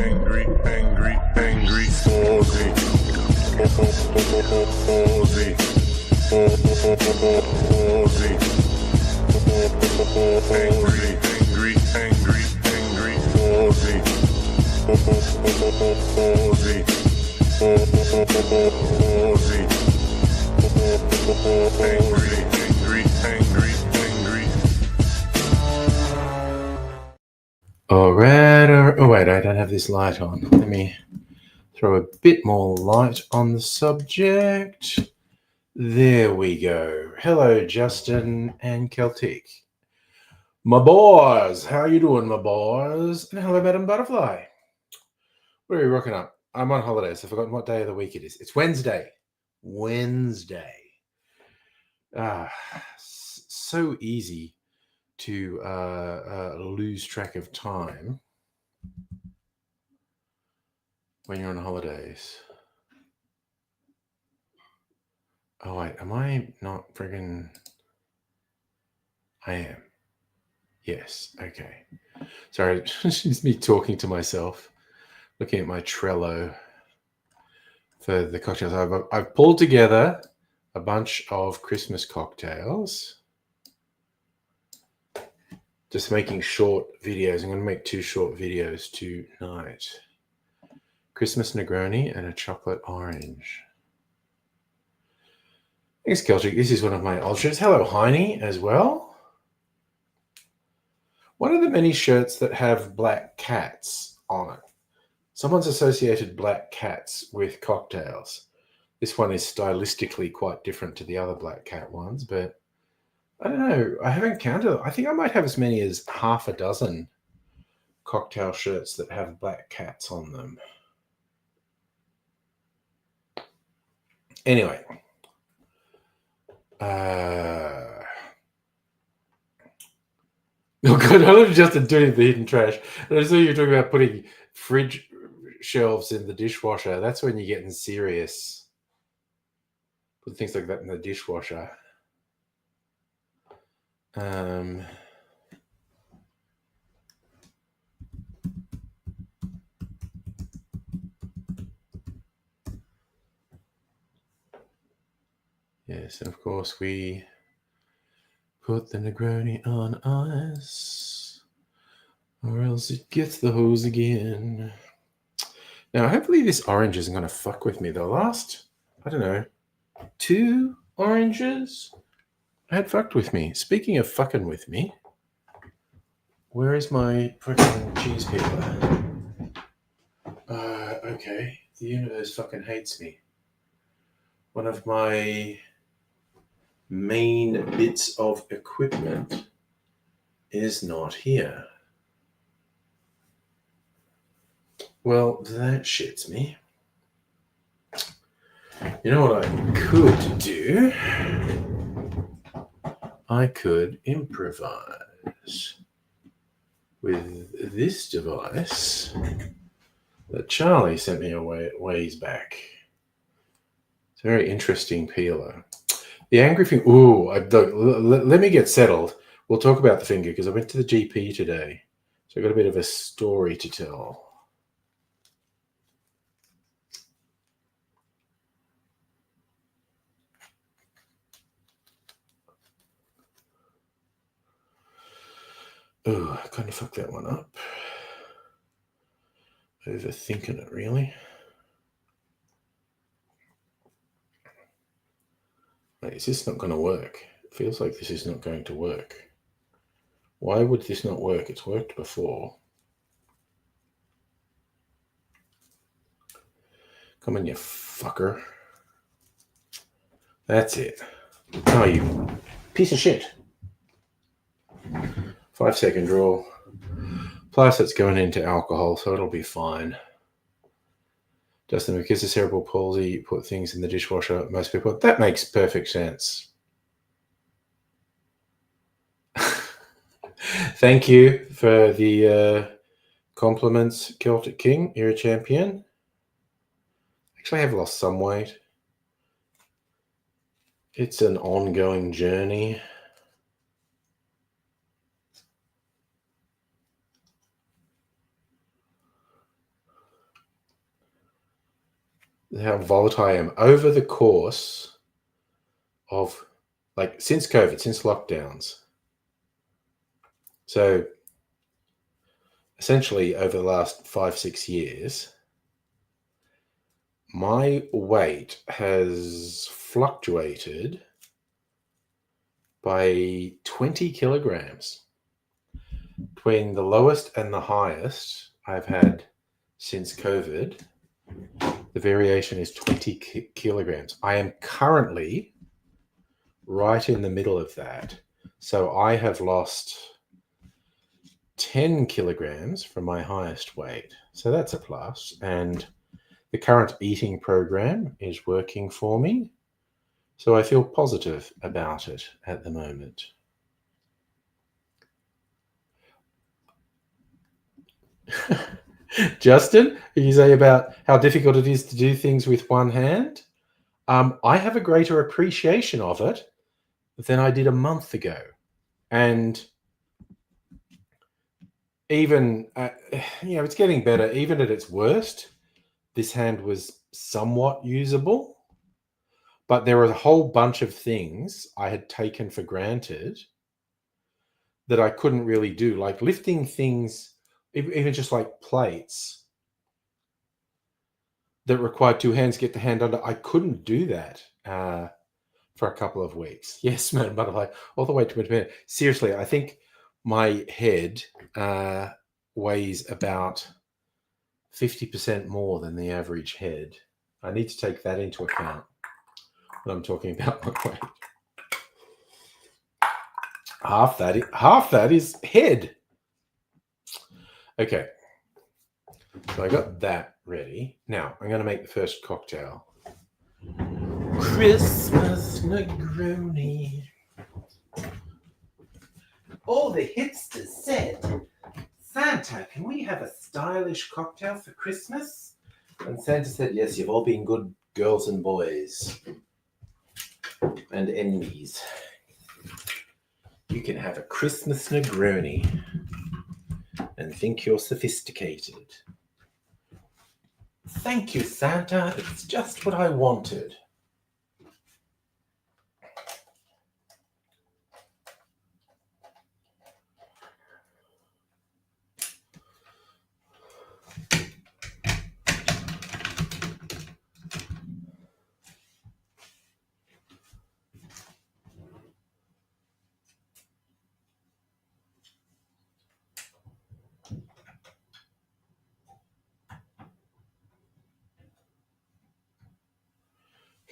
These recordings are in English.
angry Aussie. Aussie. Aussie. Angry Aussie. Aussie. Aussie. Angry. All right. Oh, wait, I don't have this light on. Let me throw a bit more light on the subject. There we go. Hello, Justin and Celtic. My boys. How you doing, my boys? And hello, Madam Butterfly. What are you rocking up? I'm on holidays. I've forgotten what day of the week it is. It's Wednesday. So easy to lose track of time when you're on holidays. Oh, wait, am I not friggin'... I am. Yes, okay. Sorry, it's just me talking to myself, looking at my Trello for the cocktails. I've pulled together a bunch of Christmas cocktails. Just making short videos. I'm going to make 2 short videos tonight. Christmas Negroni and a chocolate orange. Thanks, Celtic. This is one of my old shirts. Hello, Heine, as well. One of the many shirts that have black cats on it. Someone's associated black cats with cocktails. This one is stylistically quite different to the other black cat ones, but I don't know. I haven't counted. I think I might have as many as half a dozen cocktail shirts that have black cats on them. Anyway. Oh God, I love Justin doing the hidden trash. And I saw you talking about putting fridge shelves in the dishwasher. That's when you're getting serious. Put things like that in the dishwasher. Yes, and of course we put the Negroni on ice, or else it gets the hose again. Now, hopefully this orange isn't going to fuck with me. The last, I don't know, 2 oranges had fucked with me. Speaking of fucking with me, where is my freaking cheese peeler? Okay, the universe fucking hates me. One of my main bits of equipment is not here. Well, that shits me. You know what I could do? I could improvise with this device that Charlie sent me a ways back. It's a very interesting peeler. The angry finger. Ooh, let me get settled. We'll talk about the finger because I went to the GP today. So I got a bit of a story to tell. Oh, I kind of fucked that one up. Overthinking it, really. Wait, is this not going to work? It feels like this is not going to work. Why would this not work? It's worked before. Come on, you fucker. That's it. Oh, you piece of shit. 5-second draw. Plus, it's going into alcohol, so it'll be fine. Justin, because of cerebral palsy, put things in the dishwasher. Most people. That makes perfect sense. Thank you for the compliments, Celtic King. You're a champion. Actually, I have lost some weight. It's an ongoing journey. how volatile I am over the course of, like, since COVID, since lockdowns. So essentially over the last 5-6 years, my weight has fluctuated by 20 kilograms. Between the lowest and the highest I've had since COVID, the variation is 20 kilograms. I am currently right in the middle of that. So I have lost 10 kilograms from my highest weight. So that's a plus. And the current eating program is working for me. So I feel positive about it at the moment. Justin, you say about how difficult it is to do things with one hand. I have a greater appreciation of it than I did a month ago. And even, it's getting better. Even at its worst, this hand was somewhat usable. But there were a whole bunch of things I had taken for granted that I couldn't really do, like lifting things, even just like plates that required two hands, get the hand under. I couldn't do that for a couple of weeks. Yes, Madam Butterfly, all the way to minute. Seriously, I think my head weighs about 50% more than the average head. I need to take that into account when I'm talking about my weight. Half that is head. Okay. So I got that ready. Now I'm going to make the first cocktail. Christmas Negroni. All the hipsters said, Santa, can we have a stylish cocktail for Christmas? And Santa said, yes, you've all been good girls and boys. And enemies. You can have a Christmas Negroni and think you're sophisticated. Thank you, Santa. It's just what I wanted.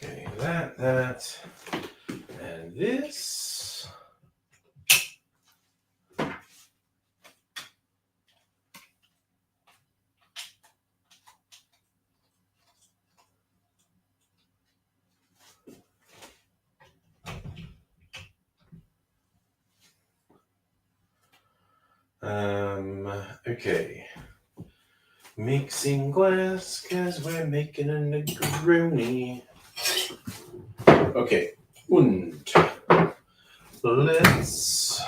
Okay, that, and this. Okay. Mixing glass, cause we're making a Negroni. Okay, und let's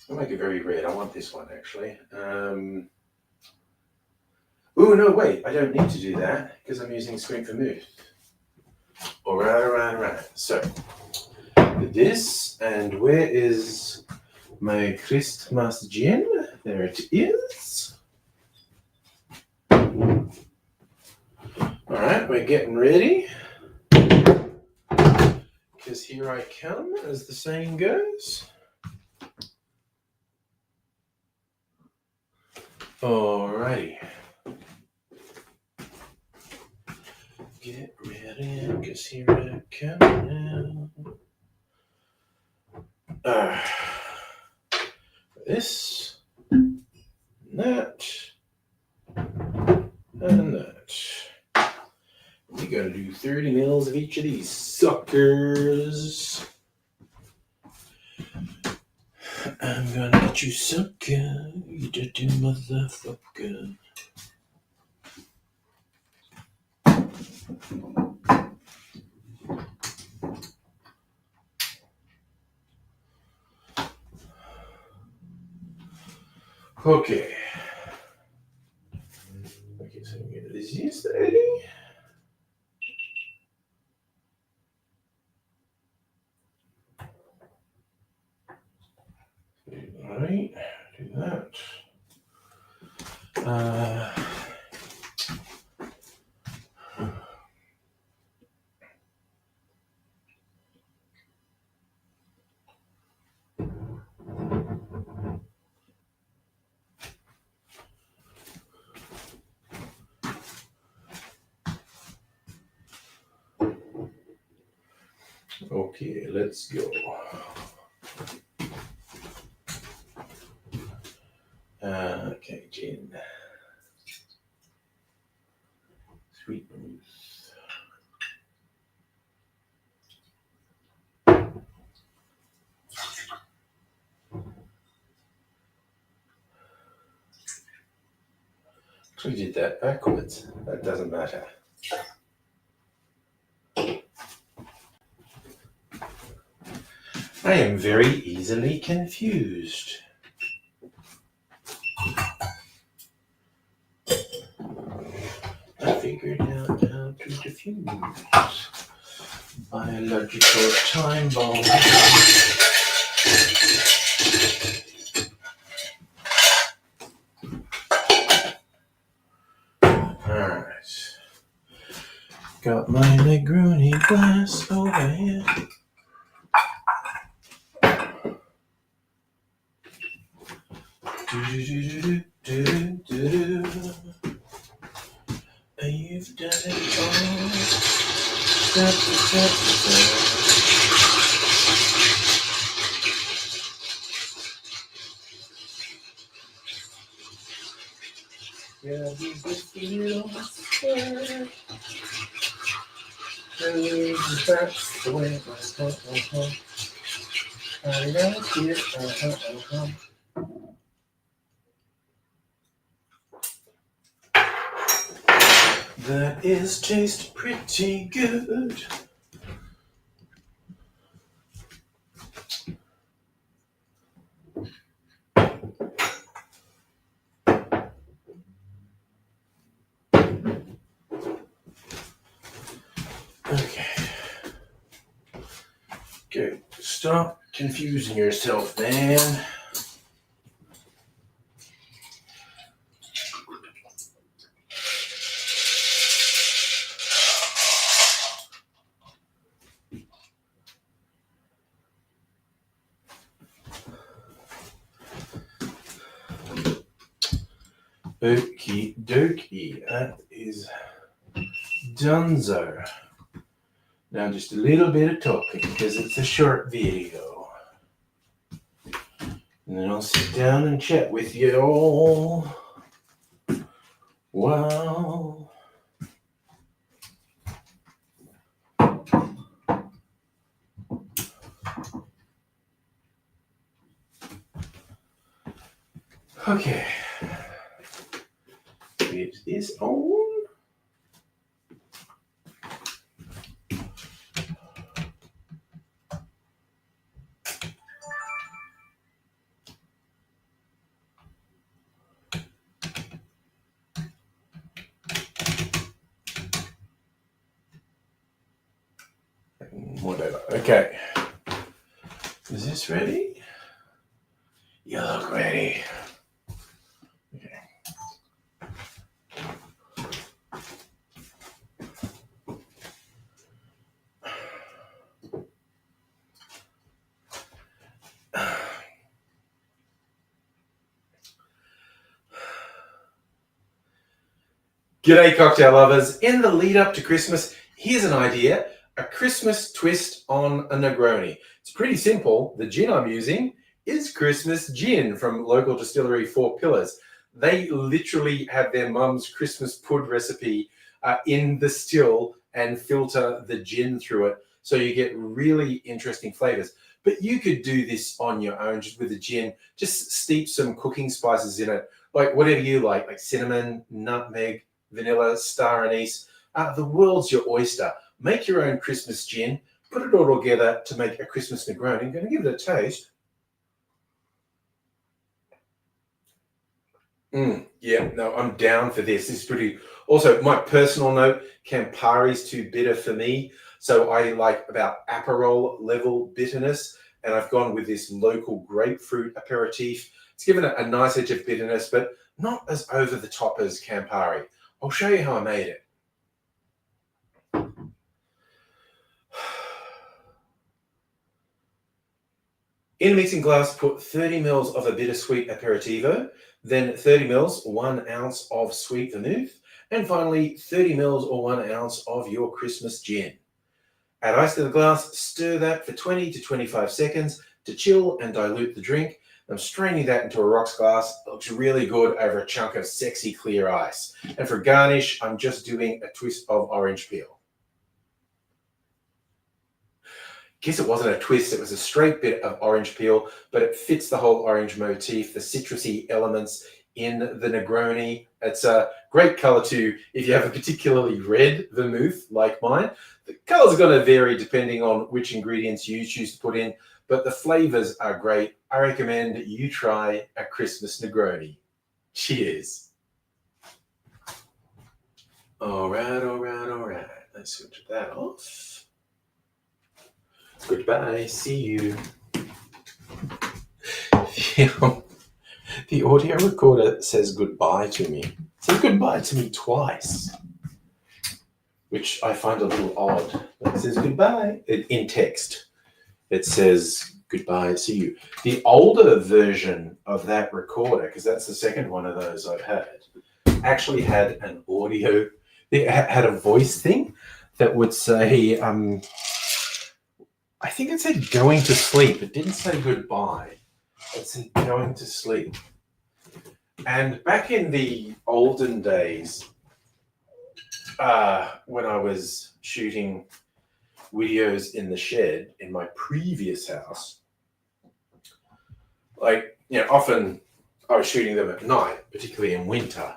I'll make it very red. I want this one actually. Oh no, wait! I don't need to do that because I'm using Screen for Mood. All right. So this, and where is my Christmas gin? There it is. All right, we're getting ready. Because here I come, as the saying goes. Alrighty. Get ready, because here I come now. This, that, and that. We gotta do 30 mils of each of these suckers. I'm gonna get you sucker, you dirty motherfucker. Okay. Okay, so we get this yesterday. All right, do that. Okay, let's go. Okay, gin. Sweet vermouth. We did that backwards. That doesn't matter. I am very easily confused. I figured out how to diffuse biological time bomb. Alright. Got my Negroni glass over here. You've done it all. Step, step, step. Yeah, you just feel scared. That's the way I like it. That is taste pretty good. Okay. Good. Stop confusing yourself, man. Okie dokie. That is donezo. Now just a little bit of talking because it's a short video. And then I'll sit down and chat with you all. Wow. Okay. It is on. Whatever. Okay. Is this ready? You look ready. Okay. G'day, cocktail lovers. In the lead up to Christmas, here's an idea. A Christmas twist on a Negroni. It's pretty simple. The gin I'm using is Christmas gin from local distillery Four Pillars. They literally have their mum's Christmas pud recipe in the still and filter the gin through it. So you get really interesting flavors. But you could do this on your own just with the gin. Just steep some cooking spices in it, like whatever you like cinnamon, nutmeg, vanilla, star anise. The world's your oyster. Make your own Christmas gin. Put it all together to make a Christmas Negroni. I'm going to give it a taste. Yeah, no, I'm down for this. This is pretty. Also, my personal note: Campari's too bitter for me, so I like about Aperol level bitterness, and I've gone with this local grapefruit aperitif. It's given a nice edge of bitterness, but not as over the top as Campari. I'll show you how I made it. In a mixing glass, put 30 ml of a bittersweet aperitivo, then 30 ml, 1 ounce of sweet vermouth, and finally 30 ml or 1 ounce of your Christmas gin. Add ice to the glass, stir that for 20 to 25 seconds to chill and dilute the drink. I'm straining that into a rocks glass. It looks really good over a chunk of sexy clear ice. And for garnish, I'm just doing a twist of orange peel. Guess it wasn't a twist, it was a straight bit of orange peel, but it fits the whole orange motif, the citrusy elements in the Negroni. It's a great color too if you have a particularly red vermouth like mine. The colors are going to vary depending on which ingredients you choose to put in, but the flavors are great. I recommend you try a Christmas Negroni. Cheers. All right. Let's switch that off. Goodbye. See you. The audio recorder says goodbye to me. It says goodbye to me twice, which I find a little odd. It says goodbye in text. It says goodbye, see you. The older version of that recorder, because that's the second one of those I've had, actually had an audio. It had a voice thing that would say, I think it said going to sleep. It didn't say goodbye. It said going to sleep. And back in the olden days, when I was shooting videos in the shed in my previous house, often I was shooting them at night, particularly in winter.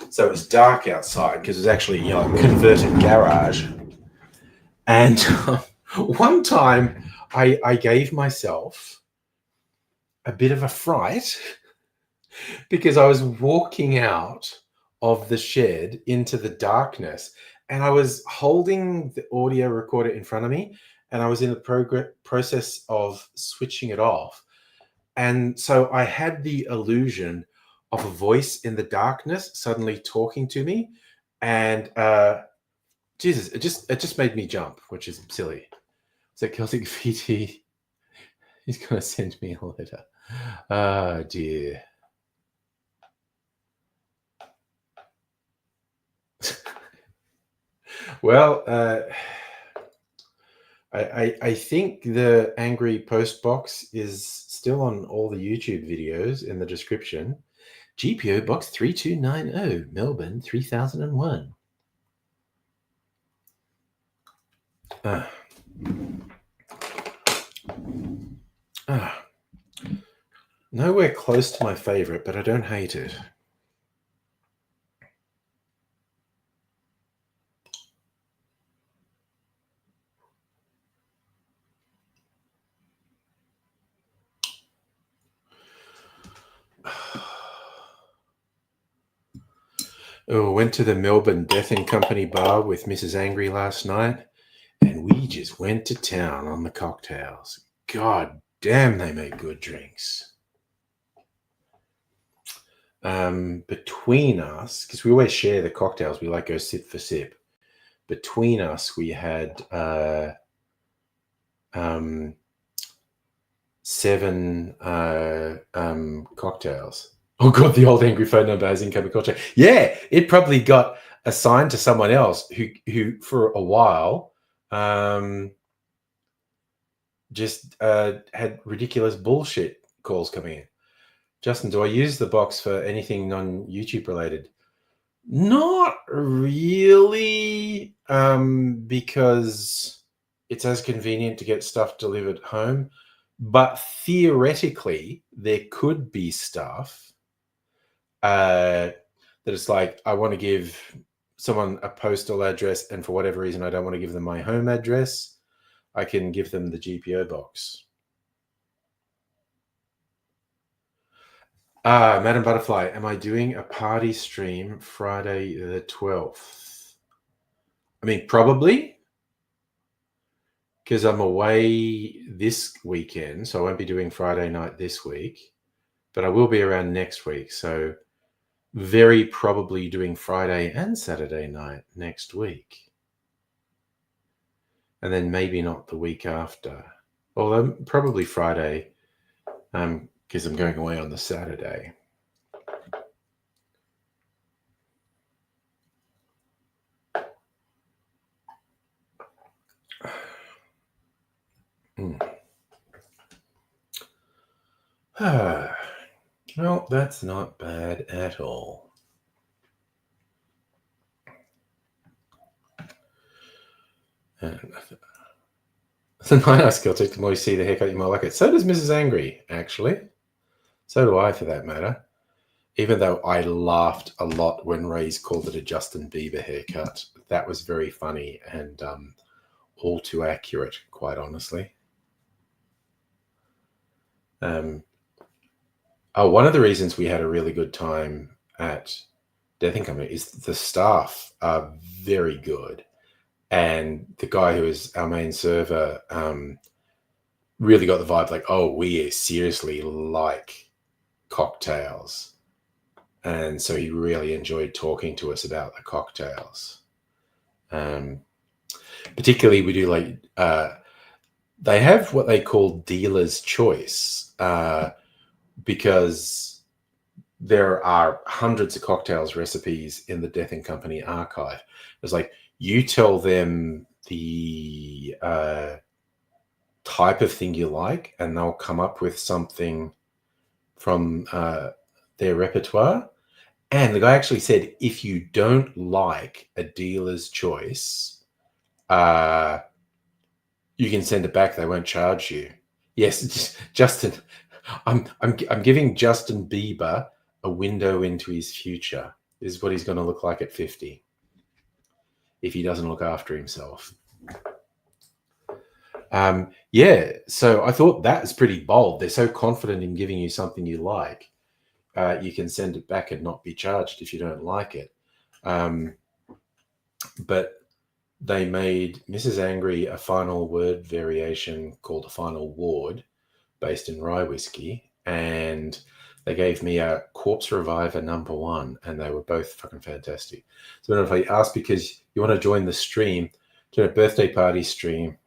So it was dark outside because it was actually, a converted garage. And one time I gave myself a bit of a fright because I was walking out of the shed into the darkness and I was holding the audio recorder in front of me and I was in the process of switching it off. And so I had the illusion of a voice in the darkness suddenly talking to me. And Jesus, it just made me jump, which is silly. So Celtic VT, he's going to send me a letter. Oh, dear. Well, I think the angry post box is still on all the YouTube videos in the description. GPO Box 3290, Melbourne 3001. Nowhere close to my favorite, but I don't hate it. Oh, went to the Melbourne Death and Company bar with Mrs. Angry last night, and we just went to town on the cocktails. God damn, they make good drinks. Between us, because we always share the cocktails, we go sip for sip. Between us, we had 7 cocktails. Oh God, the old angry phone number has incoming contract. Yeah, it probably got assigned to someone else who for a while just had ridiculous bullshit calls coming in. Justin, do I use the box for anything non-YouTube related? Not really, because it's as convenient to get stuff delivered home. But theoretically, there could be stuff that it's like, I want to give someone a postal address, and for whatever reason, I don't want to give them my home address. I can give them the GPO box. Madam Butterfly, am I doing a party stream Friday the 12th? I mean, probably, because I'm away this weekend, so I won't be doing Friday night this week, but I will be around next week. So very probably doing Friday and Saturday night next week. And then maybe not the week after. Although probably Friday, because I'm going away on the Saturday. Well, that's not bad at all. The night I skill took the more you see the haircut, you might like it. So does Mrs. Angry, actually. So do I, for that matter. Even though I laughed a lot when Ray's called it a Justin Bieber haircut. That was very funny and all too accurate, quite honestly. One of the reasons we had a really good time at Death and Company is the staff are very good. And the guy who is our main server really got the vibe like, oh, we seriously like cocktails. And so he really enjoyed talking to us about the cocktails. Particularly, we do like, they have what they call dealer's choice because there are hundreds of cocktails recipes in the Death and Company archive. It's like, you tell them the type of thing you like, and they'll come up with something from their repertoire. And the guy actually said, if you don't like a dealer's choice, you can send it back. They won't charge you. Yes, Justin. I'm giving Justin Bieber a window into his future. This is what he's going to look like at 50 if he doesn't look after himself. Yeah, so I thought that is pretty bold. They're so confident in giving you something you like. You can send it back and not be charged if you don't like it. But they made Mrs. Angry a final word variation called a final ward based in rye whiskey. And they gave me a Corpse Reviver #1, and they were both fucking fantastic. So if I asked because you want to join the stream, join a birthday party stream.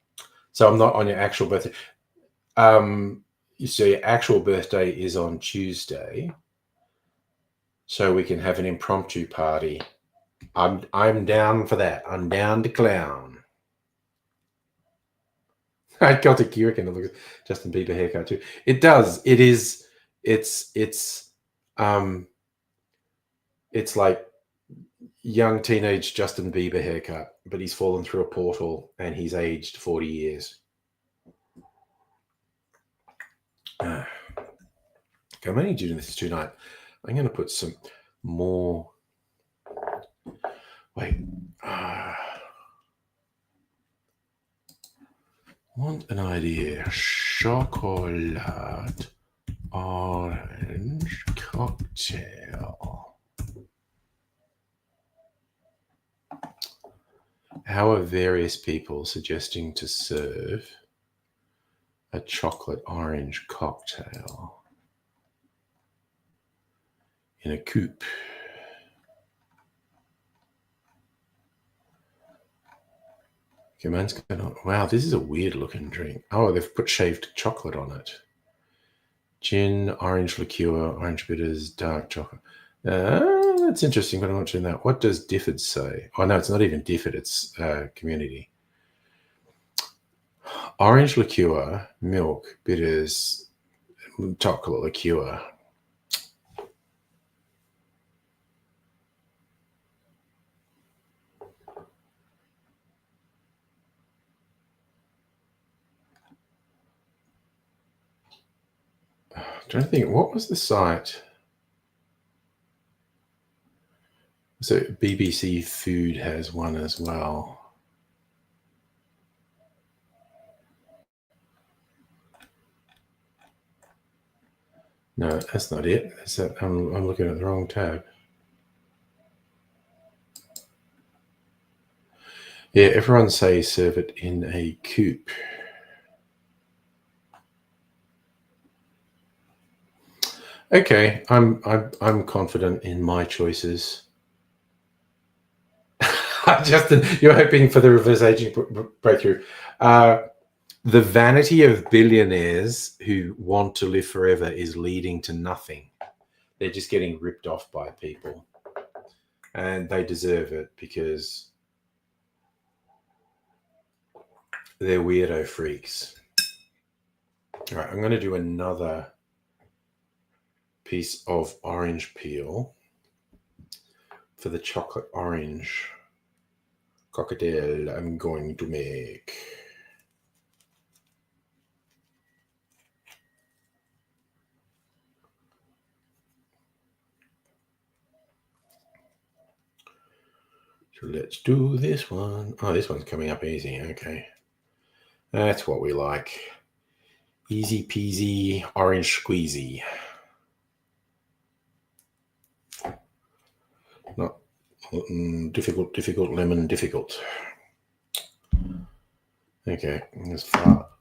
So I'm not on your actual birthday. So your actual birthday is on Tuesday. So we can have an impromptu party. I'm down for that. I'm down to clown. I got a Kira can look at Justin Bieber haircut too. It does. It is. It's like young teenage Justin Bieber haircut, but he's fallen through a portal and he's aged 40 years. I'm only doing this tonight. I'm going to put some more. Wait. Want an idea? Chocolate orange cocktail. How are various people suggesting to serve a chocolate orange cocktail in a coupe? Okay, man's going, wow, this is a weird looking drink. Oh, they've put shaved chocolate on it. Gin, orange liqueur, orange bitters, dark chocolate. That's interesting, but I'm not doing that. What does Difford say? Oh, no, it's not even Difford. It's Community. Orange liqueur, milk, bitters, chocolate liqueur. I'm trying to think, what was the site? So BBC Food has one as well. No, that's not it. That's that. I'm looking at the wrong tab. Yeah, everyone say serve it in a coupe. Okay, I'm confident in my choices. Justin, you're hoping for the reverse aging breakthrough. The vanity of billionaires who want to live forever is leading to nothing. They're just getting ripped off by people. And they deserve it because they're weirdo freaks. All right, I'm going to do another piece of orange peel for the chocolate orange cocktail I'm going to make. So let's do this one. Oh, this one's coming up easy. Okay. That's what we like. Easy peasy orange squeezy. Not difficult, lemon difficult. Okay, there's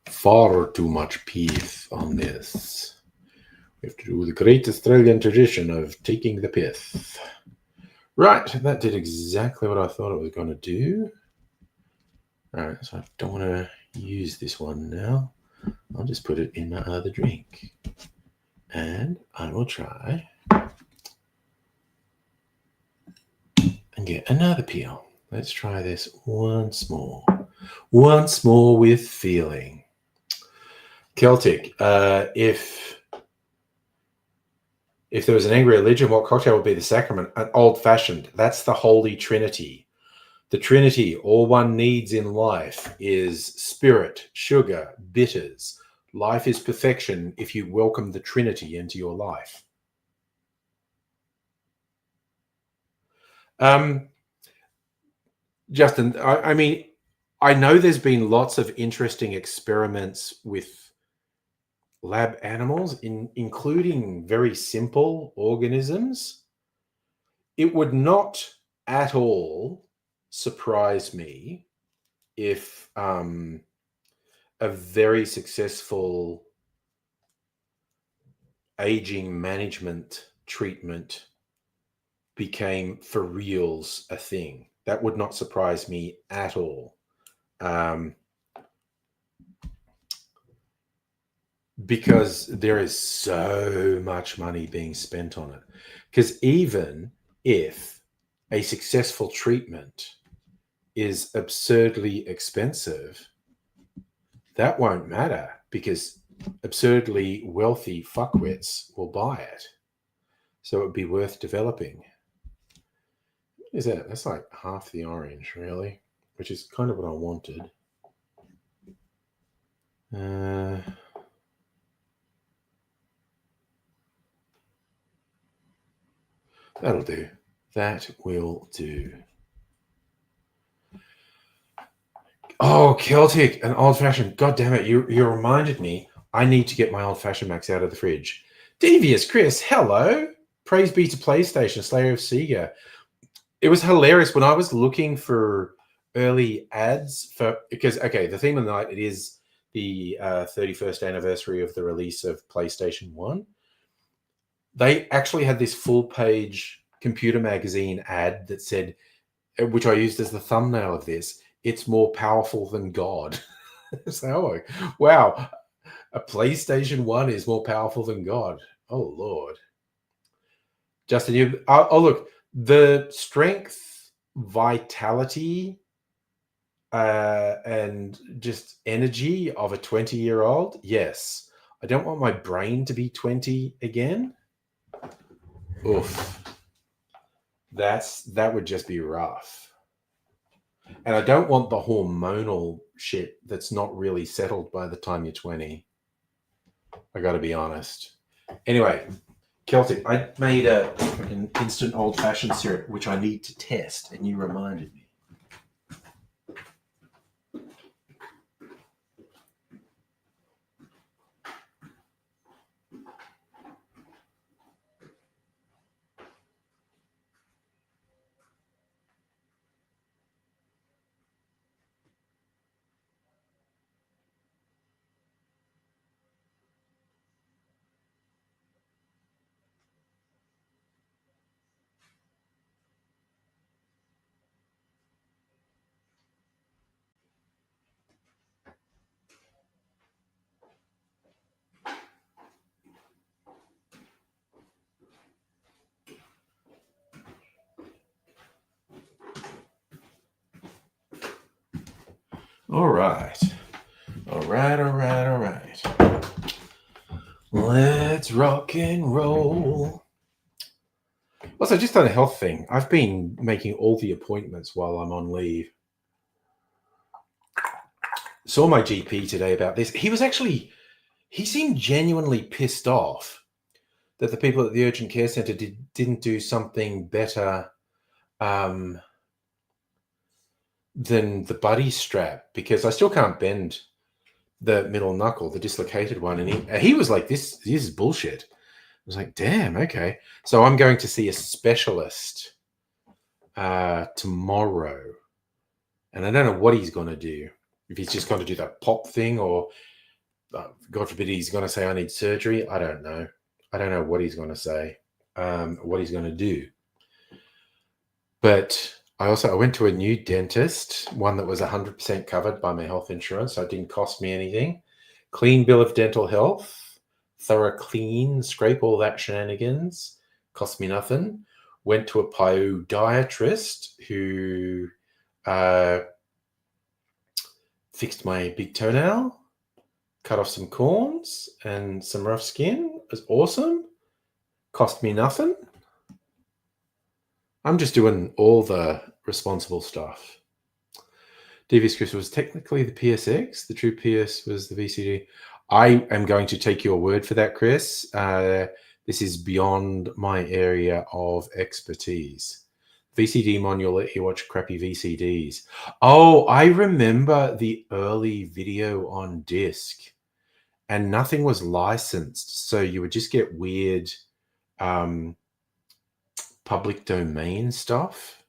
far too much pith on this. We have to do the great Australian tradition of taking the pith. Right, that did exactly what I thought it was going to do. All right, so I don't want to use this one now. I'll just put it in my other drink. And I will try and get another peel. Let's try this once more. Once more with feeling. Celtic, if there was an angry religion, what cocktail would be the sacrament? An old-fashioned. That's the Holy Trinity. The Trinity, all one needs in life is spirit, sugar, bitters. Life is perfection if you welcome the Trinity into your life. Justin, I mean, I know there's been lots of interesting experiments with lab animals, including very simple organisms. It would not at all surprise me if a very successful aging management treatment became for reals a thing. That would not surprise me at all. Because there is so much money being spent on it. Because even if a successful treatment is absurdly expensive, that won't matter because absurdly wealthy fuckwits will buy it. So it would be worth developing. What is that? That's like half the orange, really, which is kind of what I wanted. That'll do. That will do. Oh, Celtic, an old-fashioned. God damn it, you reminded me. I need to get my old-fashioned Max out of the fridge. Devious Chris, hello. Praise be to PlayStation, Slayer of Sega. It was hilarious when I was looking for early ads for, because, okay, the theme of the night, it is the 31st anniversary of the release of PlayStation 1. They actually had this full-page computer magazine ad that said, which I used as the thumbnail of this, it's more powerful than God. So, wow, a PlayStation 1 is more powerful than God. Oh, Lord. Justin, look, the strength, vitality, and just energy of a 20-year-old, yes. I don't want my brain to be 20 again. Oof. That would just be rough. And I don't want the hormonal shit that's not really settled by the time you're 20. I got to be honest. Anyway, Celtic, I made an instant old-fashioned syrup, which I need to test, and you reminded me. All right. All right. Let's rock and roll. Also, just on a health thing, I've been making all the appointments while I'm on leave. Saw my GP today about this. He seemed genuinely pissed off that the people at the urgent care centre didn't do something better than the buddy strap, because I still can't bend the middle knuckle, the dislocated one. And he was like, this is bullshit. I was like, damn, okay. So I'm going to see a specialist tomorrow. And I don't know what he's going to do. If he's just going to do that pop thing, or God forbid he's going to say I need surgery. I don't know. I don't know what he's going to say, what he's going to do. But I went to a new dentist, one that was 100% covered by my health insurance, so it didn't cost me anything. Clean bill of dental health, thorough clean, scrape all that shenanigans, cost me nothing. Went to a podiatrist who fixed my big toenail, cut off some corns and some rough skin. It was awesome. Cost me nothing. I'm just doing all the responsible stuff. Devious Chris was technically the PSX. The true PS was the VCD. I am going to take your word for that, Chris. This is beyond my area of expertise. VCD mon, you'll let you watch crappy VCDs. Oh, I remember the early video on disc, and nothing was licensed. So you would just get weird public domain stuff.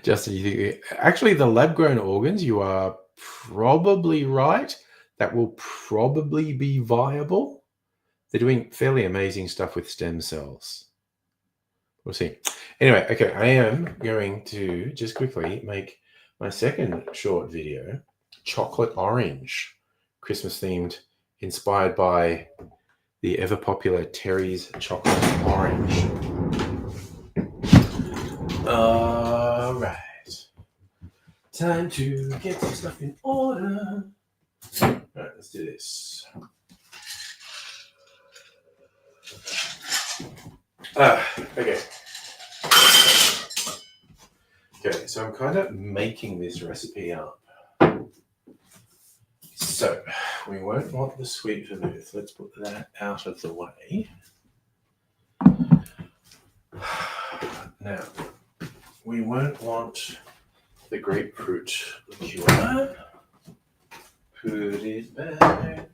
Justin, you think actually the lab-grown organs, you are probably right. That will probably be viable. They're doing fairly amazing stuff with stem cells. We'll see. Anyway, okay, I am going to just quickly make my second short video, chocolate orange, Christmas themed, inspired by the ever popular Terry's chocolate orange. All right. Time to get some stuff in order. All right, let's do this. Okay. Okay, so I'm kind of making this recipe up. So we won't want the sweet vermouth. Let's put that out of the way. Now, we won't want the grapefruit liqueur. Put it back.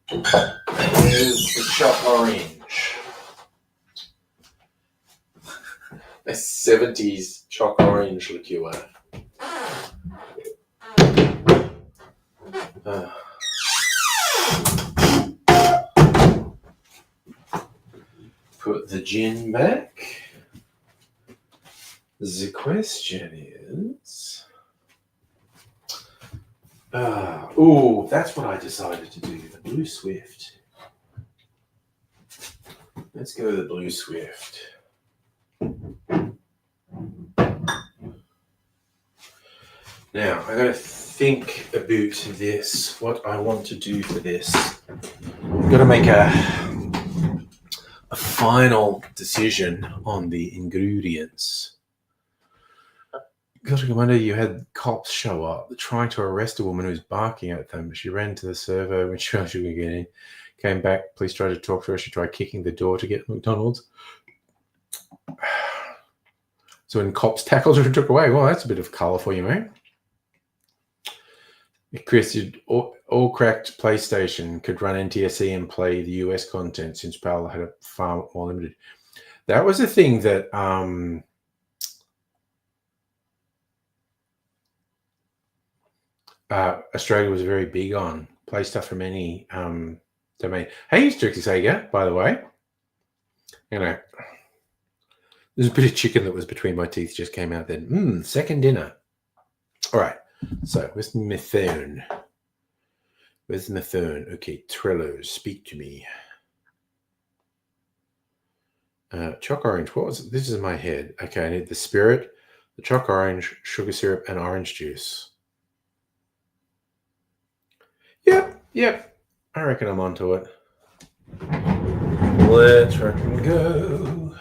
There's the choc orange. A 70s choc orange liqueur. Put the gin back. The question is... oh, that's what I decided to do, the Blue Swift. Let's go to the Blue Swift. Now, I gotta think about this, what I want to do for this. I've got to make a final decision on the ingredients. God, I wonder, you had cops show up trying to arrest a woman who was barking at them. She ran to the servo when she was going to get in. Came back, police tried to talk to her. She tried kicking the door to get McDonald's. So when cops tackled her and took away, well, that's a bit of colour for you, mate. Chris, all cracked PlayStation could run NTSC and play the US content since PAL had a far more limited. That was a thing that Australia was very big on. Play stuff from any domain. Hey, Strixie Sega, by the way. You know, there's a bit of chicken that was between my teeth just came out then. Second dinner. All right. So, where's my phone? Where's my phone? Okay, Trello, speak to me. Choc orange. What was it? This is my head. Okay, I need the spirit, the choc orange, sugar syrup, and orange juice. Yep. I reckon I'm onto it. Let's rock and go.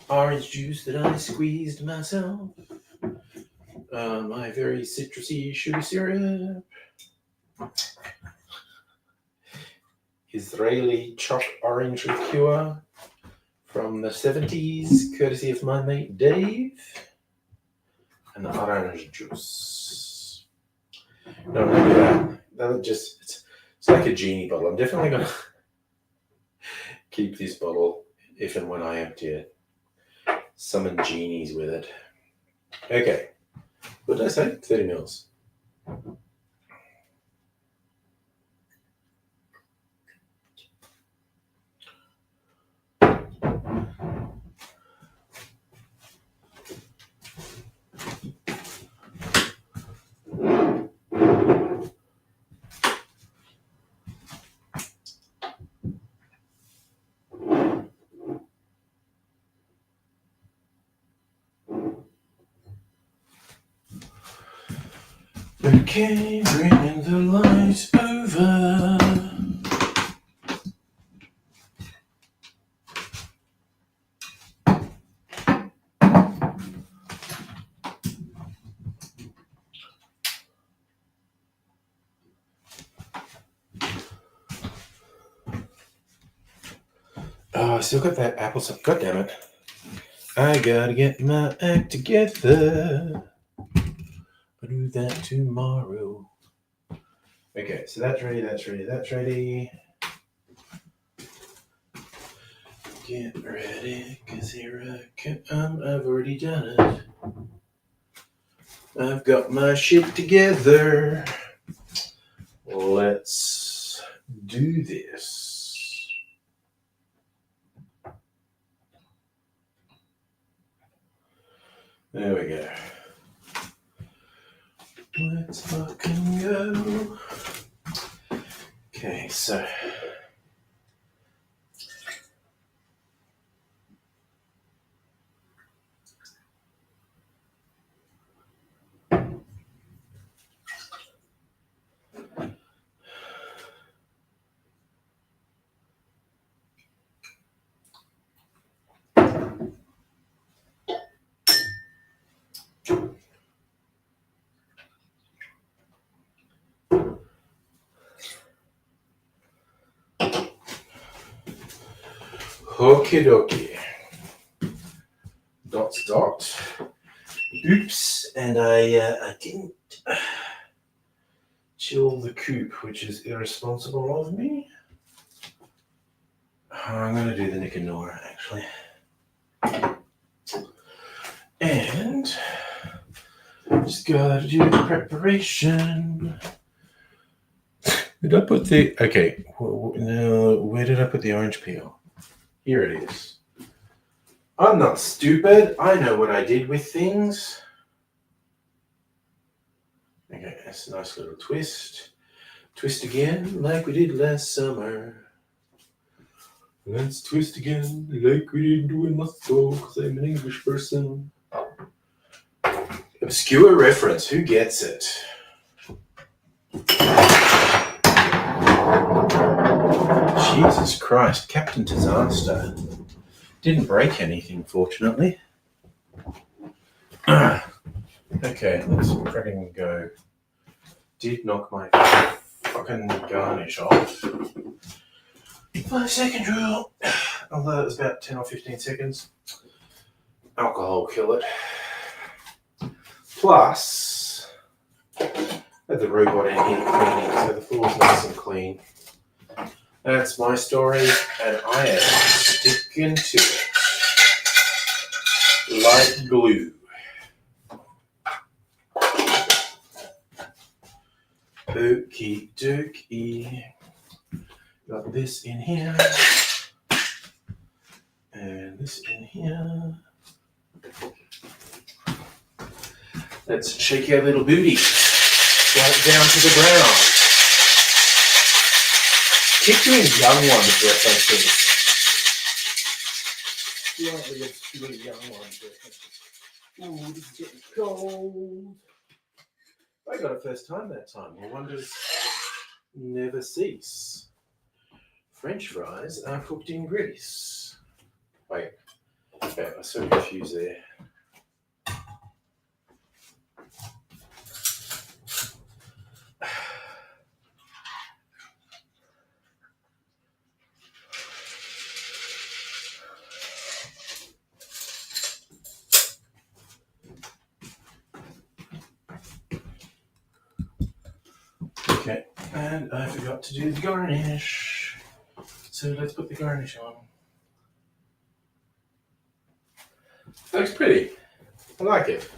Orange juice that I squeezed myself. My very citrusy sugar syrup. Israeli choc orange liqueur from the 70s, courtesy of my mate Dave. And the orange juice. No, look at that. That just it's like a genie bottle. I'm definitely gonna keep this bottle if and when I empty it. Summon genies with it. Okay. What did I say? 30 mils. Okay, bringing the light over. Oh, I still got that apple sauce. God damn it. I gotta get my act together. I'll do that tomorrow. Okay, so that's ready. Get ready, cause here I come. I've already done it. I've got my shit together. Let's do this. There we go. Let's fucking go. Okay, so okie dokie. Dot. Oops, and I didn't chill the coop, which is irresponsible of me. I'm going to do the Nick and Nora, actually. And just got to do the preparation. Did I put the... Okay, now where did I put the orange peel? Here it is. I'm not stupid. I know what I did with things. Okay, that's a nice little twist. Twist again, like we did last summer. Let's twist again, like we didn't do in Moscow, because I'm an English person. Obscure reference, who gets it? Jesus Christ, Captain Disaster. Didn't break anything, fortunately. Okay, let's freaking go. Did knock my fucking garnish off. 5-second rule. Although it was about 10 or 15 seconds. Alcohol will kill it. Plus, I had the robot in here cleaning, so the floor's nice and clean. That's my story, and I am sticking to it like glue. Okie dokie. Got this in here. And this in here. Let's shake our little booty. Right down to the ground. Keep doing young ones references. Slightly obscure young ones references. Ooh, this is getting cold. I got it first time that time. My wonders never cease. French fries are cooked in grease. Wait, okay, I sort of confused there. Okay, and I forgot to do the garnish. So let's put the garnish on. Looks pretty. I like it.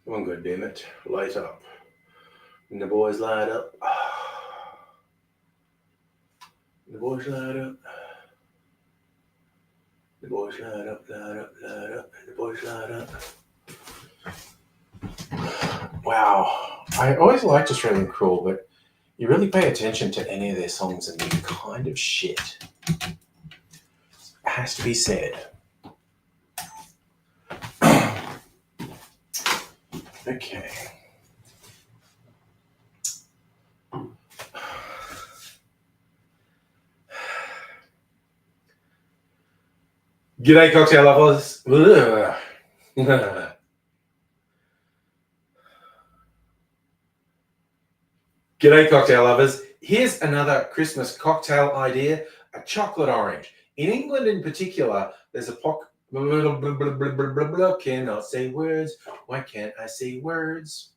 Come on, God damn it. Light up. And the boys light up. The boys light up. The boys light up, light up, light up. And the boys light up. Wow. I always liked Australian Crawl, but you really pay attention to any of their songs and they're kind of shit. It has to be said. Okay. G'day, cocktail lovers. G'day, cocktail lovers. Here's another Christmas cocktail idea, a chocolate orange. In England in particular, there's a cannot say words. Why can't I say words?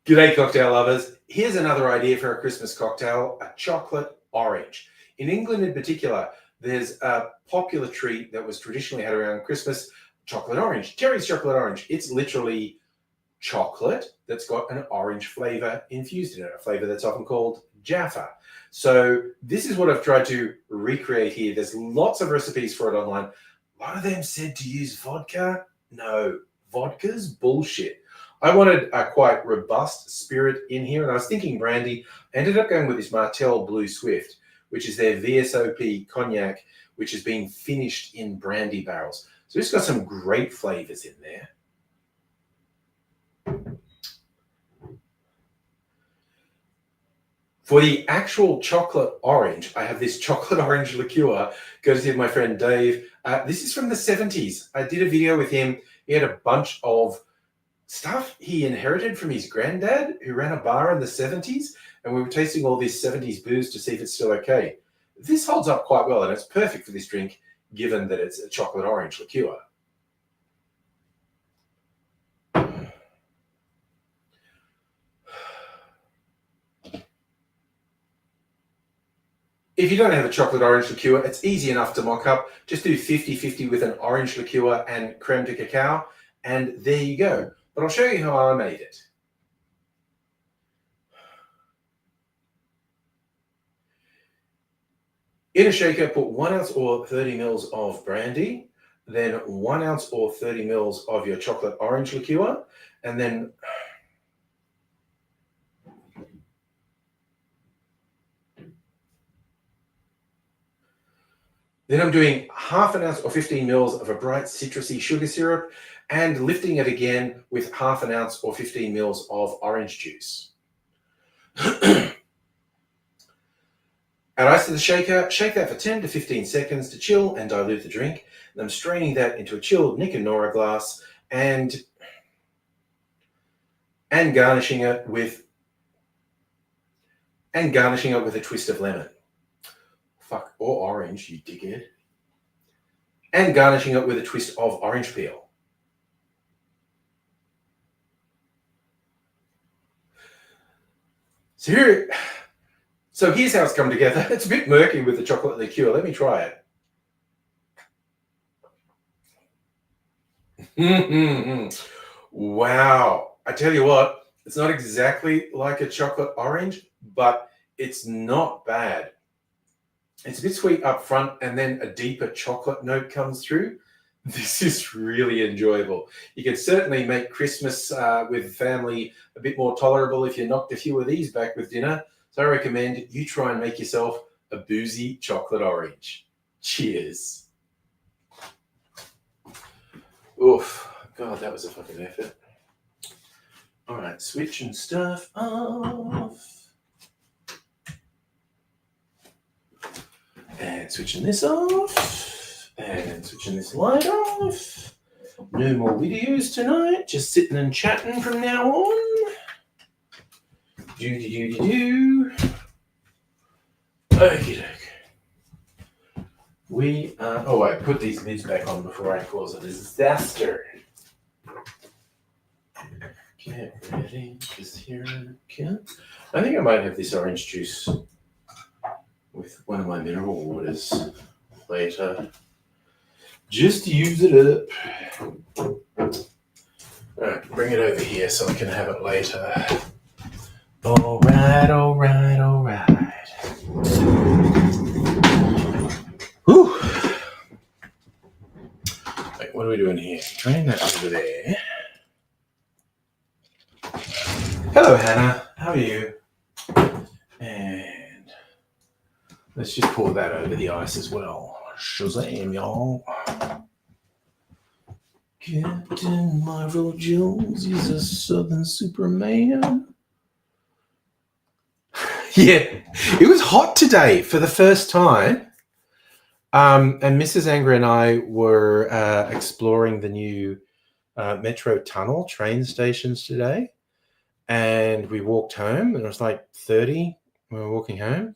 G'day, cocktail lovers. Here's another idea for a Christmas cocktail, a chocolate orange. In England in particular, there's a popular treat that was traditionally had around Christmas, chocolate orange. Terry's chocolate orange. It's literally chocolate that's got an orange flavor infused in it, a flavor that's often called Jaffa. So this is what I've tried to recreate here. There's lots of recipes for it online. A lot of them said to use vodka. No, vodka's bullshit. I wanted a quite robust spirit in here, and I was thinking brandy. I ended up going with this Martell Blue Swift, which is their VSOP cognac, which has been finished in brandy barrels. So it's got some great flavors in there. For the actual chocolate orange, I have this chocolate orange liqueur, courtesy of my friend Dave. This is from the 70s. I did a video with him. He had a bunch of stuff he inherited from his granddad, who ran a bar in the 70s, and we were tasting all this 70s booze to see if it's still okay. This holds up quite well, and it's perfect for this drink, given that it's a chocolate orange liqueur. If you don't have a chocolate orange liqueur, it's easy enough to mock up. Just do 50-50 with an orange liqueur and creme de cacao, and there you go. But I'll show you how I made it. In a shaker, put 1 ounce or 30 mils of brandy, then 1 ounce or 30 mils of your chocolate orange liqueur, and then I'm doing 1/2 ounce or 15 mils of a bright citrusy sugar syrup and lifting it again with 1/2 ounce or 15 mils of orange juice. Add ice to the shaker, shake that for 10 to 15 seconds to chill and dilute the drink. And I'm straining that into a chilled Nick and Nora glass and garnishing it with a twist of lemon. Fuck, or orange, you dickhead. And garnishing it with a twist of orange peel. So here's how it's come together. It's a bit murky with the chocolate liqueur. Let me try it. Wow. I tell you what, it's not exactly like a chocolate orange, but it's not bad. It's a bit sweet up front, and then a deeper chocolate note comes through. This is really enjoyable. You can certainly make Christmas with family a bit more tolerable if you knocked a few of these back with dinner. So I recommend you try and make yourself a boozy chocolate orange. Cheers. Oof. God, that was a fucking effort. All right, switching stuff off. And switching this off. And switching this light off. No more videos tonight. Just sitting and chatting from now on. Do. Okie doke. We are. Oh, I put these lids back on before I cause a disaster. Get ready, because here I can. I think I might have this orange juice with one of my mineral waters later. Just use it up. Alright, bring it over here so I can have it later. Alright. Whew. Wait, what are we doing here? Drain that over there. Hello, Hannah. How are you? And let's just pour that over the ice as well. Shazam, y'all. Captain Marvel Jones is a Southern Superman. Yeah, it was hot today for the first time. And Mrs. Anger and I were exploring the new Metro Tunnel train stations today. And we walked home, and it was like 30 when we were walking home.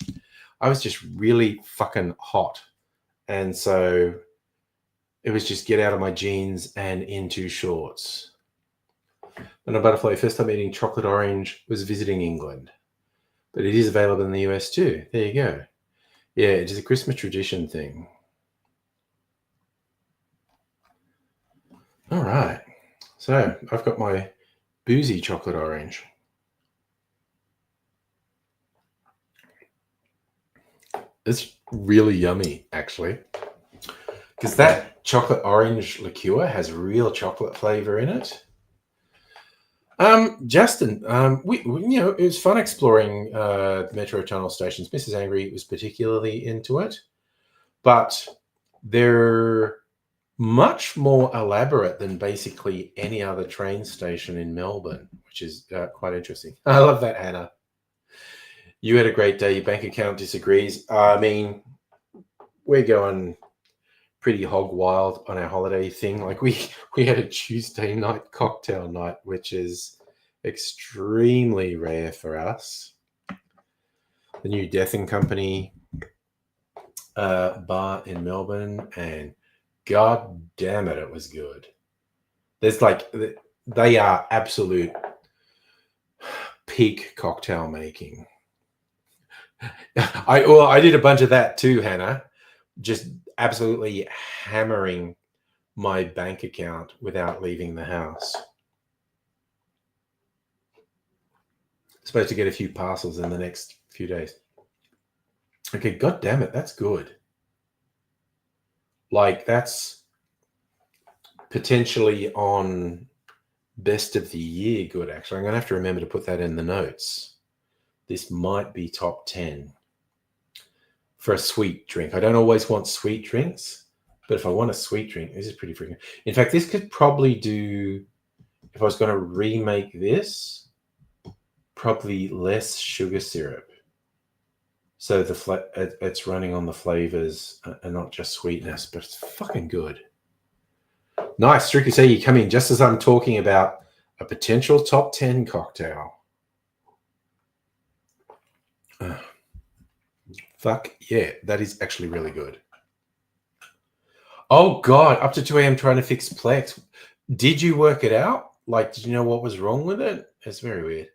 I was just really fucking hot. And so it was just get out of my jeans and into shorts. And a butterfly, first time eating chocolate orange was visiting England. But it is available in the US too. There you go. Yeah, it is a Christmas tradition thing. All right. So I've got my boozy chocolate orange. It's really yummy, actually, because that chocolate orange liqueur has real chocolate flavor in it. Justin, we it was fun exploring the Metro Tunnel stations. Mrs. Angry was particularly into it, but they're much more elaborate than basically any other train station in Melbourne, which is quite interesting. I love that, Hannah. You had a great day. Your bank account disagrees. I mean, we're going pretty hog wild on our holiday thing. Like we had a Tuesday night cocktail night, which is extremely rare for us. The new Death and Company bar in Melbourne, and God damn it, it was good. There's like, they are absolute peak cocktail making. I did a bunch of that too, Hannah. Just absolutely hammering my bank account without leaving the house. Supposed to get a few parcels in the next few days. Okay, God damn it, that's good. Like, that's potentially on best of the year good, actually. I'm going to have to remember to put that in the notes. This might be top 10 for a sweet drink. I don't always want sweet drinks, but if I want a sweet drink, this is pretty freaking... In fact, this could probably do, if I was going to remake this, probably less sugar syrup. So it's running on the flavors and not just sweetness, but it's fucking good. Nice. Strictly say you come in just as I'm talking about a potential top 10 cocktail. Fuck yeah, that is actually really good. Oh God, up to 2 a.m. trying to fix Plex. Did you work it out? Like, did you know what was wrong with it? It's very weird.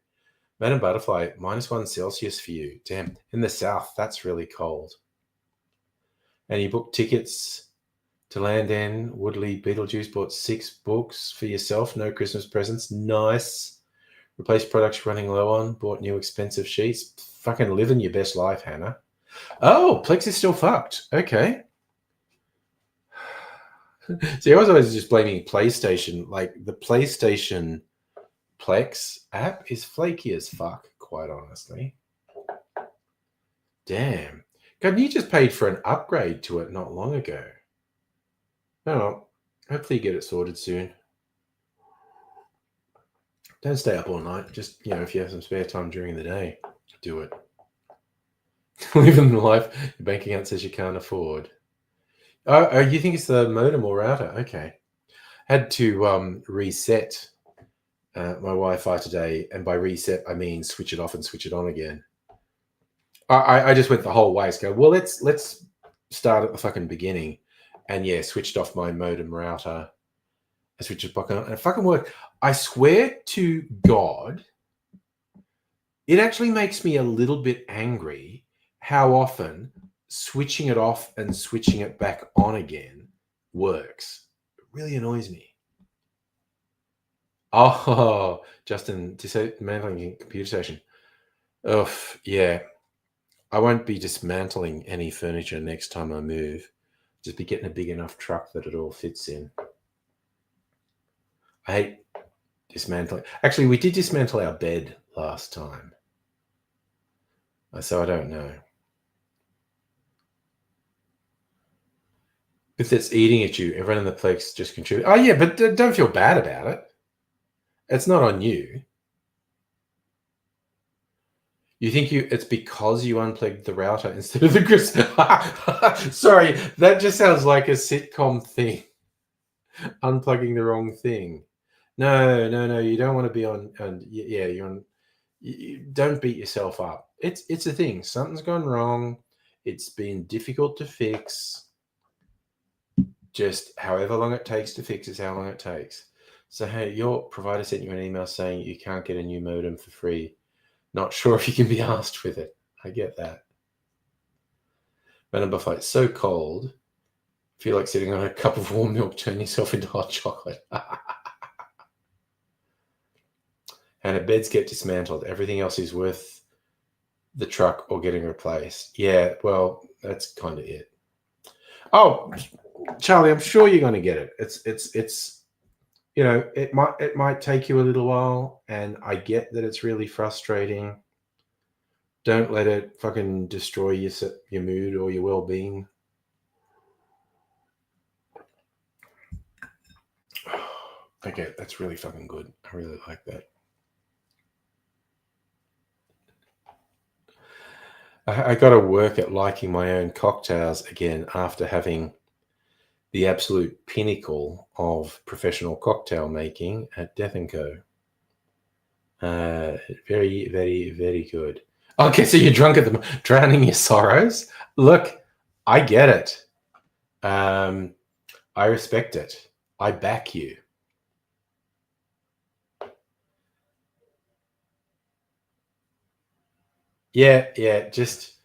Madam Butterfly, -1 Celsius for you. Damn, in the south, that's really cold. And you booked tickets to Land End, Woodley, Beetlejuice, bought 6 books for yourself, no Christmas presents. Nice. Replaced products running low on, bought new expensive sheets. Fucking living your best life, Hannah. Oh, Plex is still fucked. Okay. See, I was always just blaming PlayStation. Like, the PlayStation Plex app is flaky as fuck, quite honestly. Damn. God, you just paid for an upgrade to it not long ago. Oh, hopefully you get it sorted soon. Don't stay up all night. Just, if you have some spare time during the day, do it. Living the life your bank account says you can't afford. Oh, you think it's the modem or router? Okay. Had to reset my Wi-Fi today, and by reset I mean switch it off and switch it on again. I just went the whole way. So well, let's start at the fucking beginning, and yeah, switched off my modem router. I switched it back on, and it fucking worked. I swear to God, it actually makes me a little bit angry how often switching it off and switching it back on again works. It really annoys me. Oh, Justin, dismantling computer station. Oh, yeah. I won't be dismantling any furniture next time I move. Just be getting a big enough truck that it all fits in. I hate dismantling. Actually, we did dismantle our bed last time. So I don't know. If it's eating at you, everyone in the Plex just contribute. Oh, yeah, but don't feel bad about it. It's not on you. You think it's because you unplugged the router instead of the Chris? Sorry, that just sounds like a sitcom thing. Unplugging the wrong thing. No. You don't want to be on. Yeah, you're on. You don't beat yourself up. It's a thing. Something's gone wrong. It's been difficult to fix. Just however long it takes to fix is how long it takes. So hey, your provider sent you an email saying you can't get a new modem for free. Not sure if you can be asked with it. I get that. Madam Buffet, it's so cold. Feel like sitting on a cup of warm milk, turn yourself into hot chocolate. And the beds get dismantled. Everything else is worth the truck or getting replaced. Yeah, well, that's kind of it. Oh, Charlie, I'm sure you're going to get it. It's it might take you a little while, and I get that it's really frustrating. Don't let it fucking destroy your mood or your well-being. Okay, that's really fucking good. I really like that. I got to work at liking my own cocktails again after having the absolute pinnacle of professional cocktail making at Death & Co. Very, very, very good. Okay, so you're drunk at the drowning your sorrows. Look, I get it. I respect it. I back you. Yeah. Just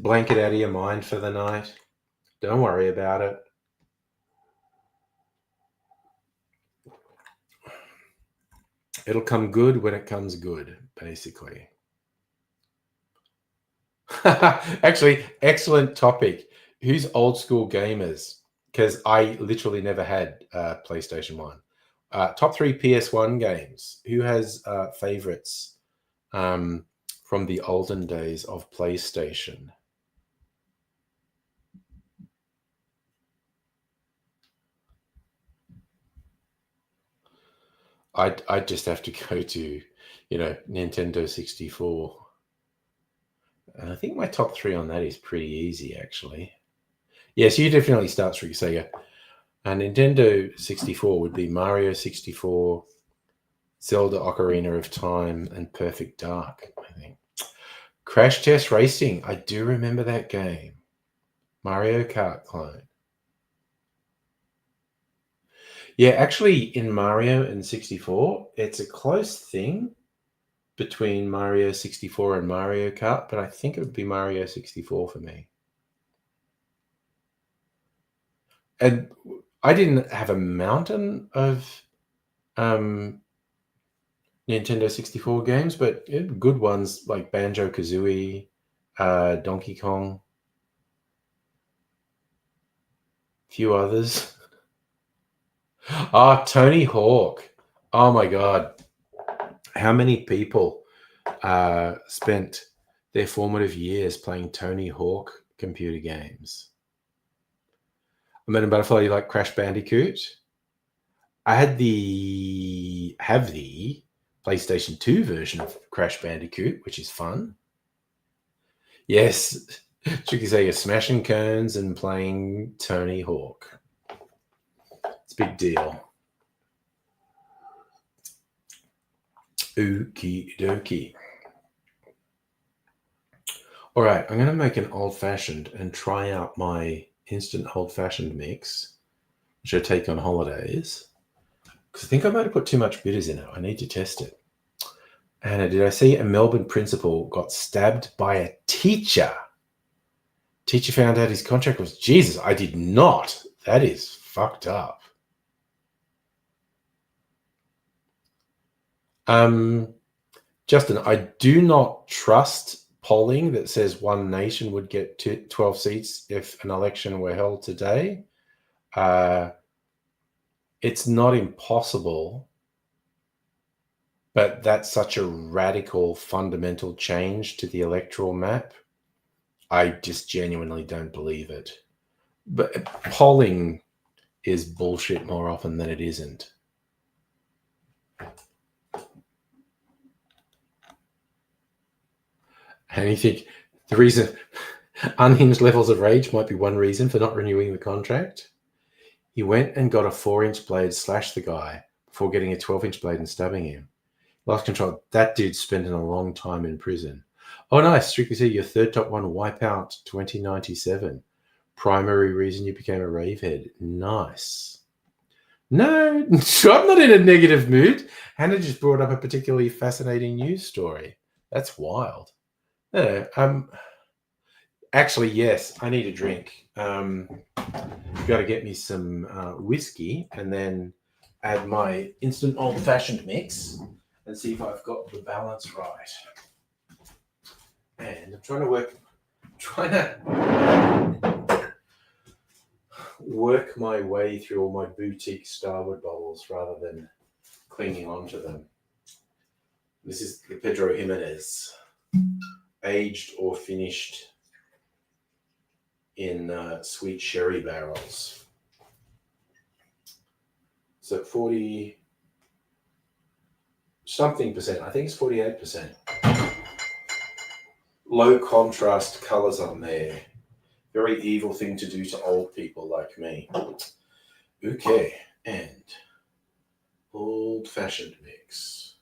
blank it out of your mind for the night. Don't worry about it. It'll come good when it comes good, basically. Actually, excellent topic. Who's old school gamers? Because I literally never had PlayStation 1. Top 3 PS1 games. Who has favorites from the olden days of PlayStation? I'd just have to go to, Nintendo 64. And I think my top 3 on that is pretty easy, actually. Yes, you definitely start through Sega. Nintendo 64 would be Mario 64, Zelda Ocarina of Time, and Perfect Dark, I think. Crash Test Racing. I do remember that game. Mario Kart clone. Yeah, actually, in Mario and 64, it's a close thing between Mario 64 and Mario Kart, but I think it would be Mario 64 for me. And I didn't have a mountain of Nintendo 64 games, but good ones like Banjo-Kazooie, Donkey Kong, a few others. Tony Hawk. Oh my God. How many people spent their formative years playing Tony Hawk computer games? I met a butterfly. You like Crash Bandicoot? I have the PlayStation 2 version of Crash Bandicoot, which is fun. Yes, Tricky say you're smashing cones and playing Tony Hawk. It's a big deal. Okie dokie. All right, I'm going to make an old-fashioned and try out my instant old-fashioned mix, which I take on holidays, because I think I might have put too much bitters in it. I need to test it. Anna, did I see a Melbourne principal got stabbed by a teacher? Teacher found out his contract was... Jesus, I did not. That is fucked up. Justin, I do not trust polling that says One Nation would get 12 seats if an election were held today. It's not impossible, but that's such a radical, fundamental change to the electoral map. I just genuinely don't believe it. But polling is bullshit more often than it isn't. And you think the reason unhinged levels of rage might be one reason for not renewing the contract? He went and got a 4-inch blade, slashed the guy before getting a 12-inch blade and stabbing him. Lost control. That dude spent a long time in prison. Oh, nice. Strictly see your third top one, Wipeout 2097. Primary reason you became a ravehead. Nice. No, I'm not in a negative mood. Hannah just brought up a particularly fascinating news story. That's wild. No, actually, yes, I need a drink. Got to get me some whiskey and then add my instant old-fashioned mix and see if I've got the balance right. And I'm trying to work my way through all my boutique Starwood bottles rather than clinging onto them. This is the Pedro Jimenez, aged or finished in sweet sherry barrels. So 40 something percent, I think it's 48%. Low contrast colors on there. Very evil thing to do to old people like me. Okay, and old fashioned mix.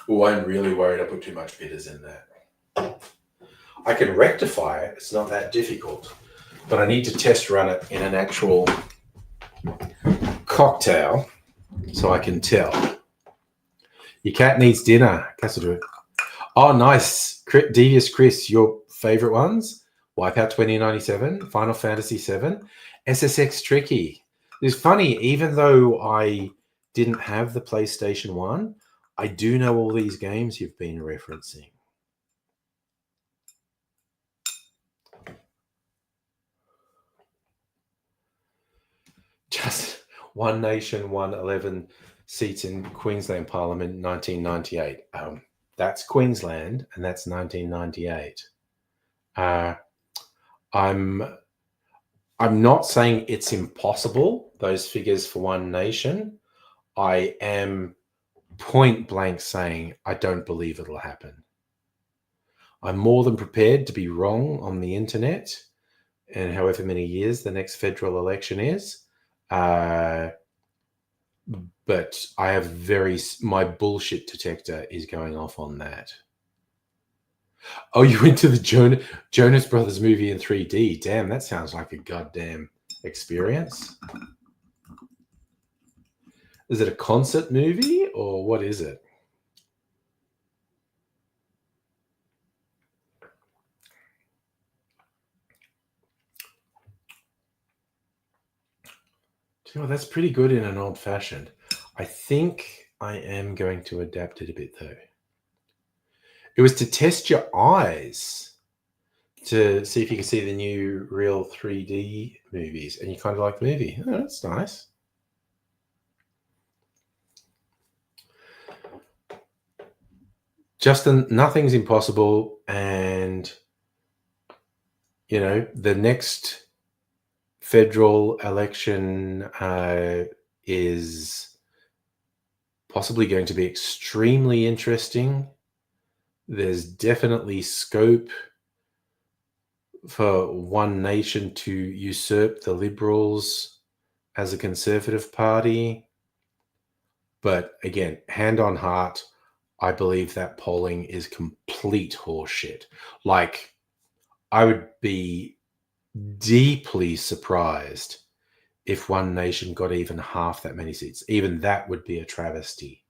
Oh, I'm really worried I put too much bitters in that. I can rectify it, it's not that difficult, but I need to test run it in an actual cocktail so I can tell. Your cat needs dinner. Cassidy. Oh, nice. Devious Chris, your favorite ones? Wipeout 2097, Final Fantasy 7, SSX Tricky. It's funny, even though I didn't have the PlayStation 1, I do know all these games you've been referencing. Just One Nation won 11 seats in Queensland Parliament in 1998. That's Queensland, and that's 1998. I'm not saying it's impossible, those figures for One Nation. I am point blank saying I don't believe it'll happen. I'm more than prepared to be wrong on the internet, and however many years the next federal election is. but I have my bullshit detector is going off on that. Oh, you went to the Jonas Brothers movie in 3D. Damn, that sounds like a goddamn experience. Is it a concert movie or what is it? You know, that's pretty good in an old fashioned. I think I am going to adapt it a bit though. It was to test your eyes to see if you can see the new real 3D movies and you kind of like the movie. Oh, that's nice. Justin, nothing's impossible. And, you know, the next federal election is possibly going to be extremely interesting. There's definitely scope for One Nation to usurp the Liberals as a Conservative Party. But again, hand on heart, I believe that polling is complete horseshit. Like, I would be deeply surprised if One Nation got even half that many seats. Even that would be a travesty.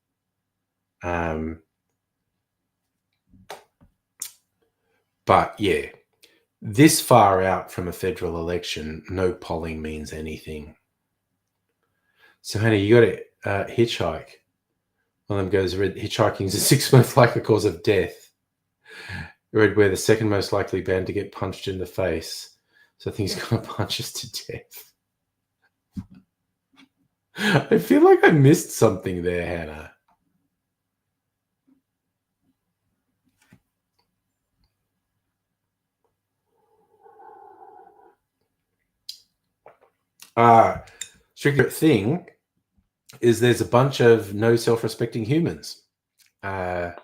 But yeah, this far out from a federal election, no polling means anything. So, honey, you got to hitchhike. One of them goes, hitchhiking is the sixth most likely cause of death. Read, we're the second most likely band to get punched in the face. So I think he's going to punch us to death. I feel like I missed something there, Hannah. Strict thing is there's a bunch of no self-respecting humans. They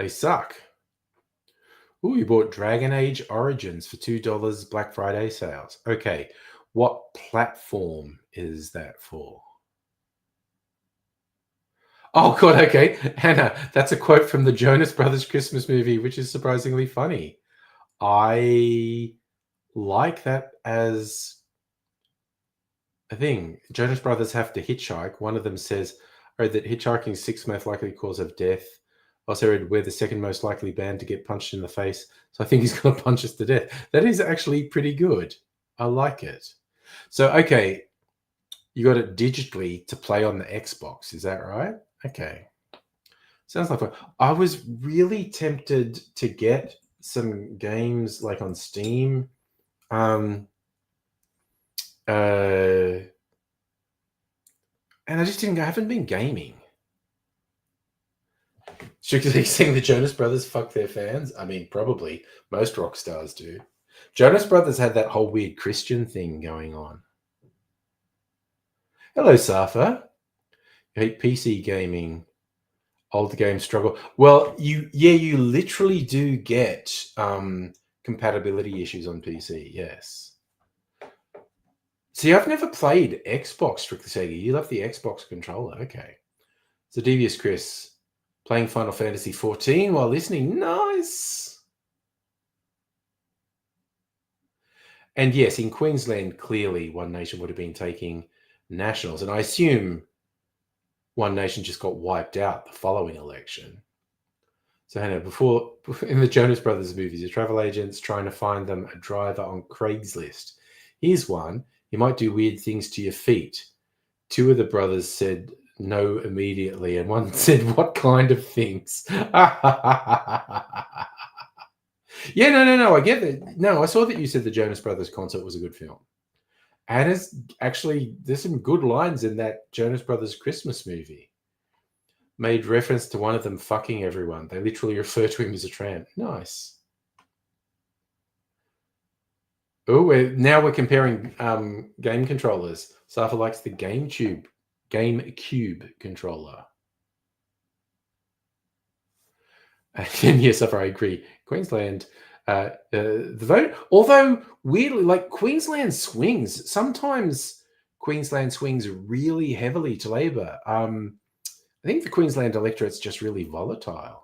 suck. Ooh, you bought Dragon Age Origins for $2 Black Friday sales. Okay, what platform is that for? Oh, God, okay. Hannah, that's a quote from the Jonas Brothers Christmas movie, which is surprisingly funny. I like that as a thing. Jonas Brothers have to hitchhike. One of them says, that hitchhiking is sixth most likely cause of death. Also read, we're the second most likely band to get punched in the face. So I think he's going to punch us to death. That is actually pretty good. I like it. So, okay, you got it digitally to play on the Xbox. Is that right? Okay. Sounds like fun. I was really tempted to get some games like on Steam. And I just didn't. I haven't been gaming. Strictly saying the Jonas Brothers fuck their fans. I mean, probably most rock stars do. Jonas Brothers had that whole weird Christian thing going on. Hello, Safa. You hate PC gaming. Older games struggle. Well, you literally do get compatibility issues on PC. Yes. See, I've never played Xbox, strictly saying. You love the Xbox controller. Okay. So, Devious Chris, playing Final Fantasy 14 while listening. Nice. And yes, in Queensland, clearly One Nation would have been taking nationals. And I assume One Nation just got wiped out the following election. So, Hannah, before in the Jonas Brothers movies, the travel agents trying to find them a driver on Craigslist. Here's one. You might do weird things to your feet. Two of the brothers said no immediately, and one said, what kind of things? Yeah, no, I get it. No, I saw that you said the Jonas Brothers concert was a good film. And there's some good lines in that Jonas Brothers Christmas movie. Made reference to one of them fucking everyone. They literally refer to him as a tramp. Nice. Oh, now we're comparing game controllers. Safa likes the GameCube controller. And yes, Safa, I agree. Queensland, the vote, although weirdly, like Queensland swings. Sometimes Queensland swings really heavily to Labor. I think the Queensland electorate's just really volatile.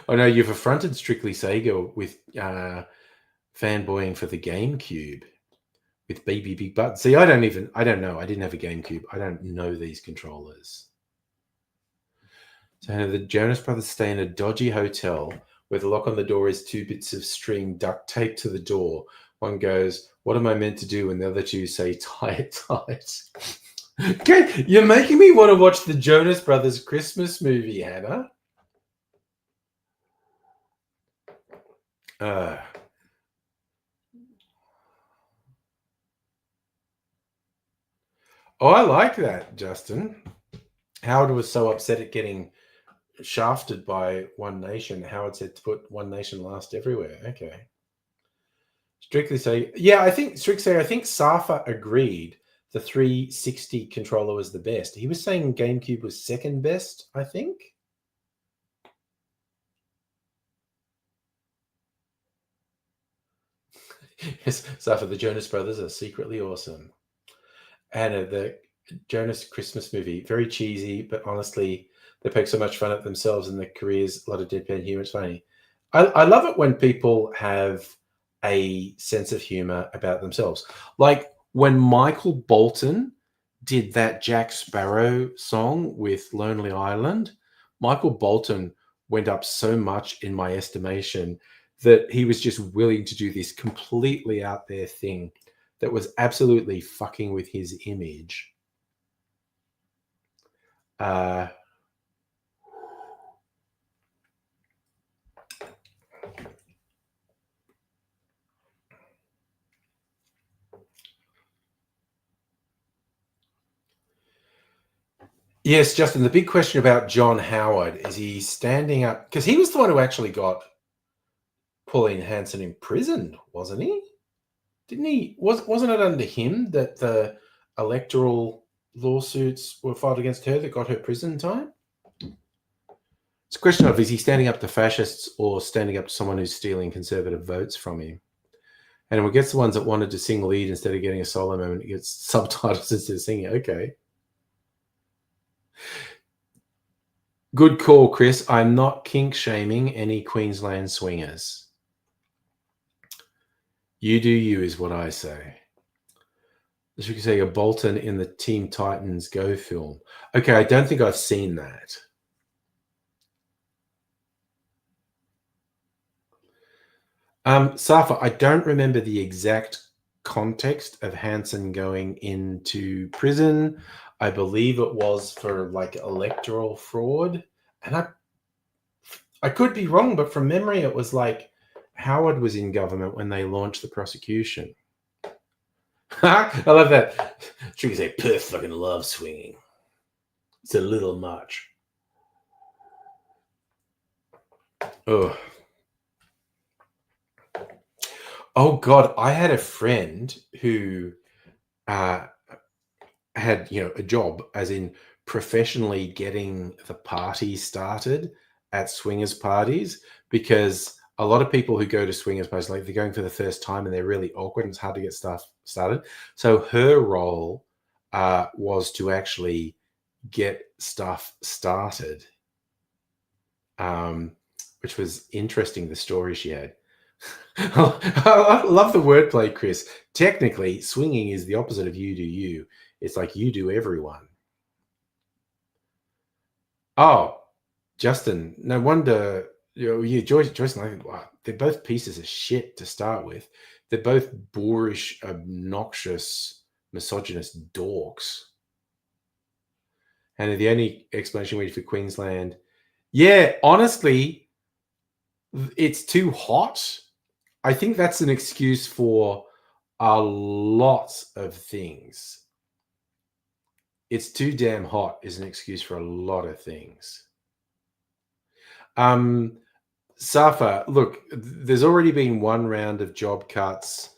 Oh no, you've affronted Strictly Sega with fanboying for the GameCube with Baby Big Button. See, I don't know. I didn't have a GameCube. I don't know these controllers. So the Jonas Brothers stay in a dodgy hotel where the lock on the door is 2 bits of string duct taped to the door. One goes, "What am I meant to do?" And the other two say, "Tie it tight." Okay, you're making me want to watch the Jonas Brothers Christmas movie, Hannah. Oh, I like that, Justin. Howard was so upset at getting shafted by One Nation. Howard said to put One Nation last everywhere. Okay. Strictly say, yeah, I think Safa agreed the 360 controller was the best. He was saying GameCube was second best, I think. Yes, Safa, the Jonas Brothers are secretly awesome. And the Jonas Christmas movie, very cheesy, but honestly, they poke so much fun at themselves and their careers. A lot of deadpan humor. It's funny. I love it when people have a sense of humor about themselves. Like when Michael Bolton did that Jack Sparrow song with Lonely Island, Michael Bolton went up so much in my estimation that he was just willing to do this completely out there thing that was absolutely fucking with his image. Yes, Justin, the big question about John Howard, is he standing up? Because he was the one who actually got Pauline Hanson imprisoned, wasn't he? Didn't he? Wasn't it under him that the electoral lawsuits were filed against her that got her prison time? It's a question of, is he standing up to fascists or standing up to someone who's stealing conservative votes from him? And it gets the ones that wanted to sing lead instead of getting a solo moment, it gets subtitles instead of singing. Okay. Good call, Chris. I'm not kink shaming any Queensland swingers. You do you is what I say. As you can say, a Bolton in the Teen Titans Go film. Okay, I don't think I've seen that. Safa, I don't remember the exact context of Hanson going into prison. I believe it was for like electoral fraud. And I could be wrong, but from memory, it was like Howard was in government when they launched the prosecution. I love that. Tricky say, Perth fucking love swinging. It's a little much. Oh. Oh God, I had a friend who had, a job as in professionally getting the party started at swingers parties, because a lot of people who go to swingers parties, like they're going for the first time and they're really awkward and it's hard to get stuff started. So her role was to actually get stuff started, which was interesting, the story she had. I love the wordplay, Chris. Technically, swinging is the opposite of you do you. It's like you do everyone. Oh, Justin, no wonder. Joyce and I, they're both pieces of shit to start with. They're both boorish, obnoxious, misogynist dorks. And the only explanation we need for Queensland, yeah, honestly, it's too hot. I think that's an excuse for a lot of things. It's too damn hot is an excuse for a lot of things. Safa, look, there's already been one round of job cuts.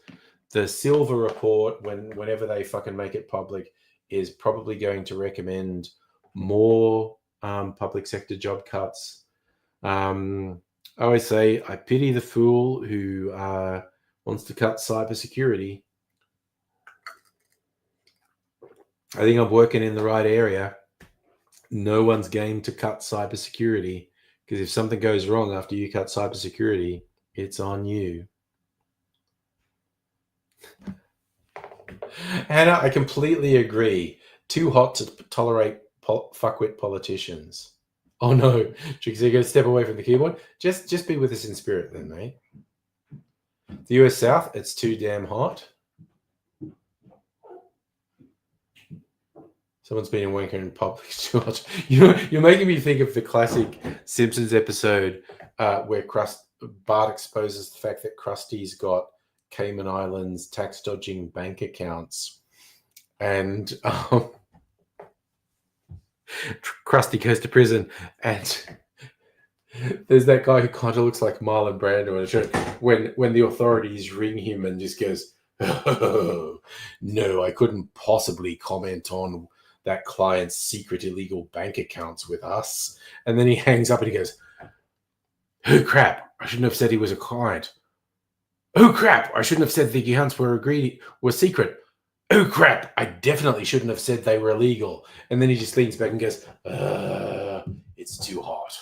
The Silver Report, whenever they fucking make it public, is probably going to recommend more public sector job cuts. I always say I pity the fool who wants to cut cybersecurity. I think I'm working in the right area. No one's game to cut cybersecurity, because if something goes wrong after you cut cybersecurity, it's on you. Hannah, I completely agree. Too hot to tolerate fuckwit politicians. Oh no, Trixie, you're going to step away from the keyboard? Just be with us in spirit then, mate. The US South, it's too damn hot. Someone's been wanking in public too much. You're making me think of the classic Simpsons episode where Bart exposes the fact that Krusty's got Cayman Islands tax dodging bank accounts, and Krusty goes to prison, and there's that guy who kind of looks like Marlon Brando in a shirt when the authorities ring him and just goes, "Oh, no, I couldn't possibly comment on that client's secret illegal bank accounts with us." And then he hangs up and he goes, "Oh crap, I shouldn't have said he was a client. Oh crap, I shouldn't have said the accounts were secret. Oh crap, I definitely shouldn't have said they were illegal." And then he just leans back and goes, "It's too hot."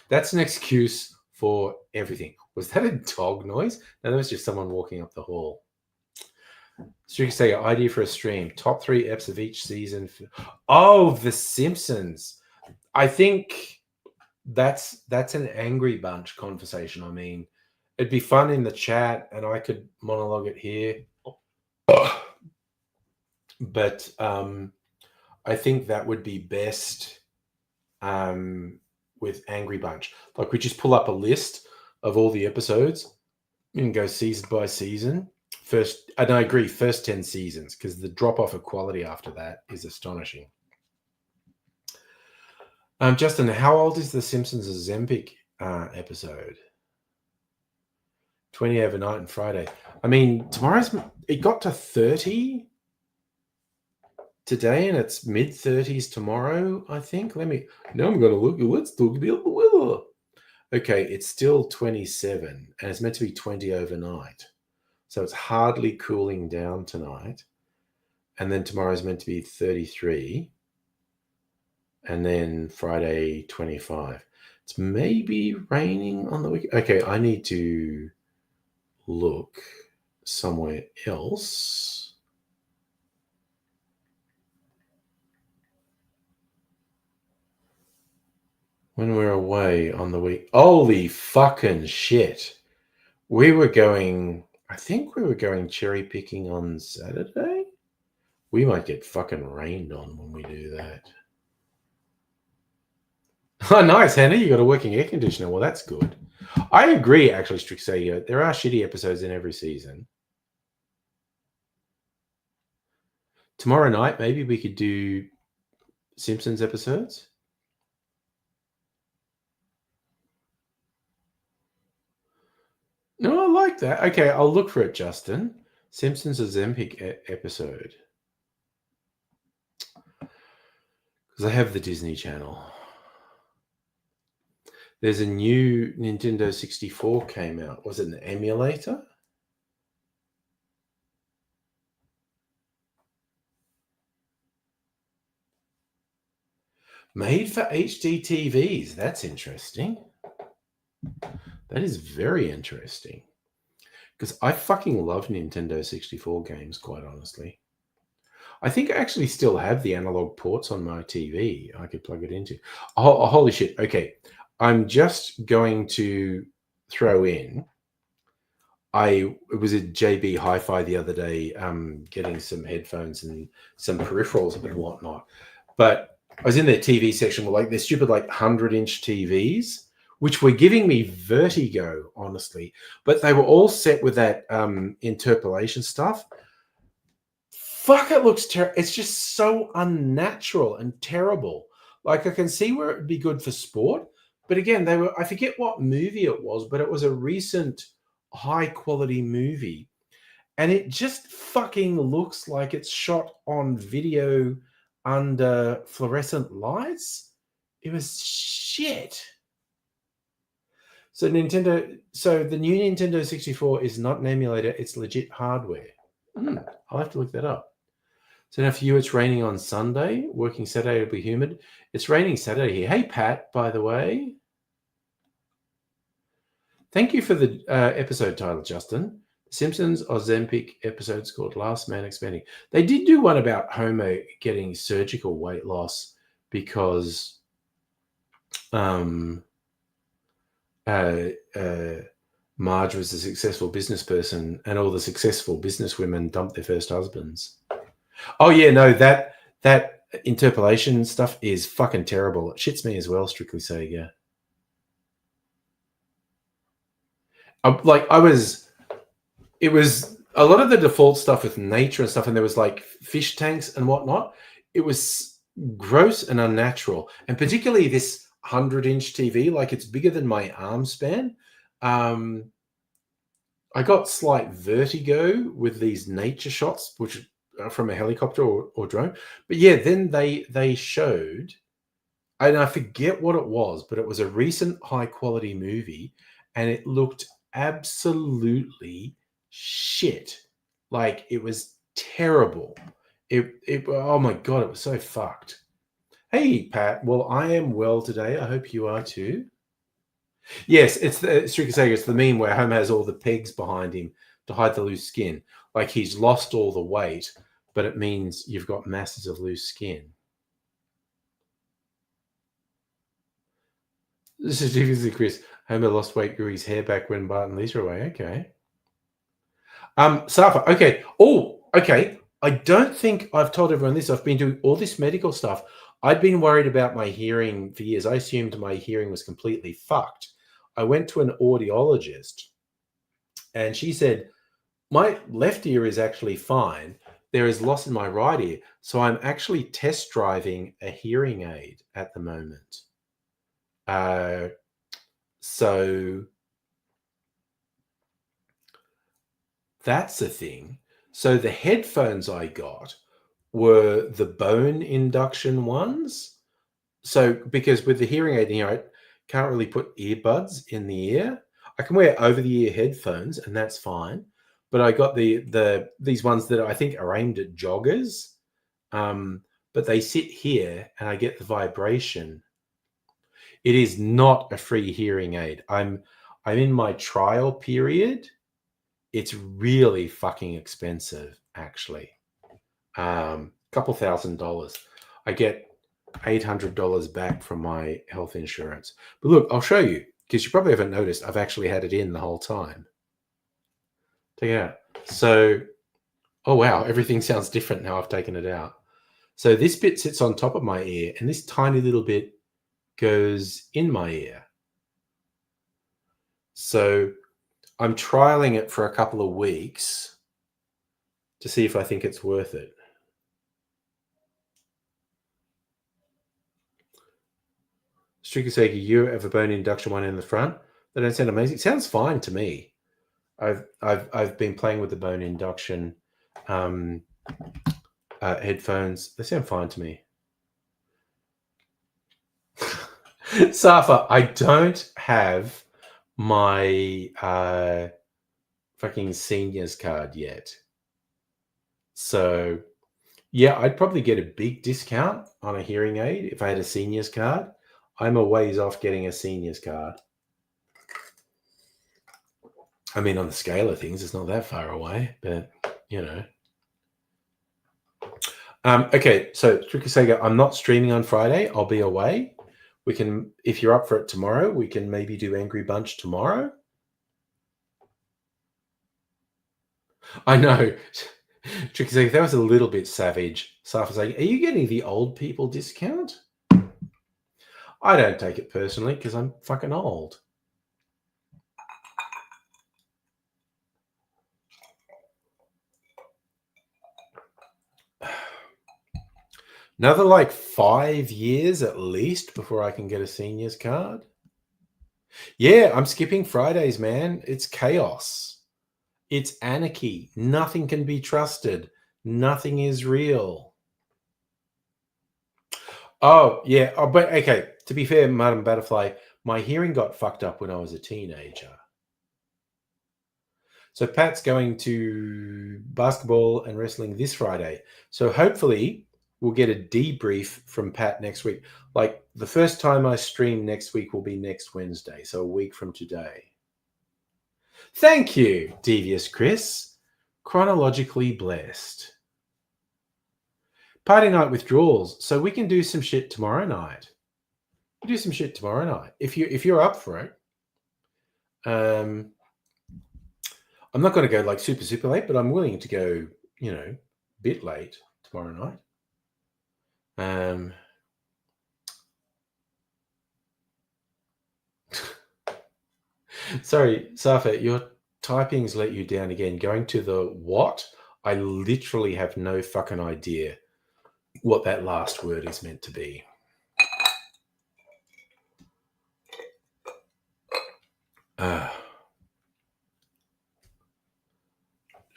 That's an excuse for everything. Was that a dog noise? No, that was just someone walking up the hall. Strict say idea for a stream. Top 3 eps of each season. Oh, The Simpsons. I think that's an Angry Bunch conversation. I mean, it'd be fun in the chat and I could monologue it here. But I think that would be best with Angry Bunch. Like, we just pull up a list of all the episodes and go season by season. First, and I agree, first 10 seasons, because the drop-off of quality after that is astonishing. Justin, how old is the Simpsons Ozempic episode? 20 overnight and Friday. I mean, it got to 30 today, and it's mid-30s tomorrow, I think. Now I'm going to look. Let's talk about the weather. Okay, it's still 27, and it's meant to be 20 overnight. So it's hardly cooling down tonight. And then tomorrow's meant to be 33. And then Friday, 25. It's maybe raining on the weekend. Okay, I need to look somewhere else. When we're away on the week. Holy fucking shit. I think we were going cherry picking on Saturday. We might get fucking rained on when we do that. Oh, nice, Hannah. You got a working air conditioner. Well, that's good. I agree, actually, Strixie. There are shitty episodes in every season. Tomorrow night, maybe we could do Simpsons episodes. No, I like that. Okay, I'll look for it, Justin. Simpsons Ozempic episode. Because I have the Disney Channel. There's a new Nintendo 64 came out. Was it an emulator? Made for HD TVs. That's interesting. That is very interesting. Because I fucking love Nintendo 64 games, quite honestly. I think I actually still have the analog ports on my TV I could plug it into. Oh, holy shit. Okay. I'm just going to throw in. I was at JB Hi-Fi the other day getting some headphones and some peripherals and whatnot. But I was in their TV section with like their stupid like 100-inch TVs, which were giving me vertigo, honestly. But they were all set with that interpolation stuff. Fuck, it looks terrible. It's just so unnatural and terrible. Like, I can see where it would be good for sport. But again, I forget what movie it was, but it was a recent high-quality movie. And it just fucking looks like it's shot on video under fluorescent lights. It was shit. So the new Nintendo 64 is not an emulator, it's legit hardware. I'll have to look that up. So now for you, it's raining on Sunday. Working Saturday will be humid. It's raining Saturday here. Hey, Pat, by the way. Thank you for the episode title, Justin. Simpsons Ozempic episode's called Last Man Expanding. They did do one about Homer getting surgical weight loss because Marge was a successful business person and all the successful business women dumped their first husbands. Oh, yeah, no, that interpolation stuff is fucking terrible. It shits me as well, Strictly Sega. It was a lot of the default stuff with nature and stuff, and there was like fish tanks and whatnot. It was gross and unnatural, and particularly this 100-inch TV, like it's bigger than my arm span. I got slight vertigo with these nature shots, which are from a helicopter or drone. But yeah, then they showed, and I forget what it was, but it was a recent high quality movie, and it looked absolutely shit. Like it was terrible. Oh my god, it was so fucked. Hey Pat, well I am well today. I hope you are too. Yes, it's Strictly Sega. It's the meme where Homer has all the pegs behind him to hide the loose skin. Like he's lost all the weight, but it means you've got masses of loose skin. This is difficult, Chris. Homer lost weight, grew his hair back when Bart and Lisa were away. Okay. Safa. Okay. Oh, okay. I don't think I've told everyone this. I've been doing all this medical stuff. I'd been worried about my hearing for years. I assumed my hearing was completely fucked. I went to an audiologist and she said, my left ear is actually fine. There is loss in my right ear. So I'm actually test driving a hearing aid at the moment. So that's the thing. So the headphones I got were the bone induction ones. So because with the hearing aid, I can't really put earbuds in the ear. I can wear over the ear headphones and that's fine. But I got these ones that I think are aimed at joggers. But they sit here and I get the vibration. It is not a free hearing aid. I'm in my trial period. It's really fucking expensive, actually. Couple $1,000. I get $800 back from my health insurance. But look, I'll show you because you probably haven't noticed. I've actually had it in the whole time. Take it out. So, oh wow, everything sounds different now I've taken it out. So this bit sits on top of my ear, and this tiny little bit goes in my ear. So I'm trialing it for a couple of weeks to see if I think it's worth it. Strictly Sega, you have a bone induction one in the front. They don't sound amazing. It sounds fine to me. I've been playing with the bone induction headphones. They sound fine to me. Safa, I don't have my fucking seniors card yet. So yeah, I'd probably get a big discount on a hearing aid if I had a seniors card. I'm a ways off getting a seniors card. I mean, on the scale of things, it's not that far away, but you know. Okay, so Strictly Sega, I'm not streaming on Friday. I'll be away. We can, if you're up for it tomorrow, we can maybe do Angry Bunch tomorrow. I know. Tricky Sega, that was a little bit savage. Safa's like, are you getting the old people discount? I don't take it personally because I'm fucking old. Another like 5 years at least before I can get a seniors card. Yeah, I'm skipping Fridays, man. It's chaos. It's anarchy. Nothing can be trusted. Nothing is real. Oh, yeah. Oh, but okay, to be fair, Madam Butterfly, My hearing got fucked up when I was a teenager. So Pat's going to basketball and wrestling this Friday. So hopefully we'll get a debrief from Pat next week. Like the first time I stream next week will be next Wednesday, so a week from today. Thank you, Devious Chris. Chronologically blessed. Party night withdrawals. So we can do some shit tomorrow night. We'll do some shit tomorrow night if you're up for it. I'm not going to go like super late, but I'm willing to go, a bit late tomorrow night. Sorry, Safa, your typings let you down again. Going to the what? I literally have no fucking idea what that last word is meant to be.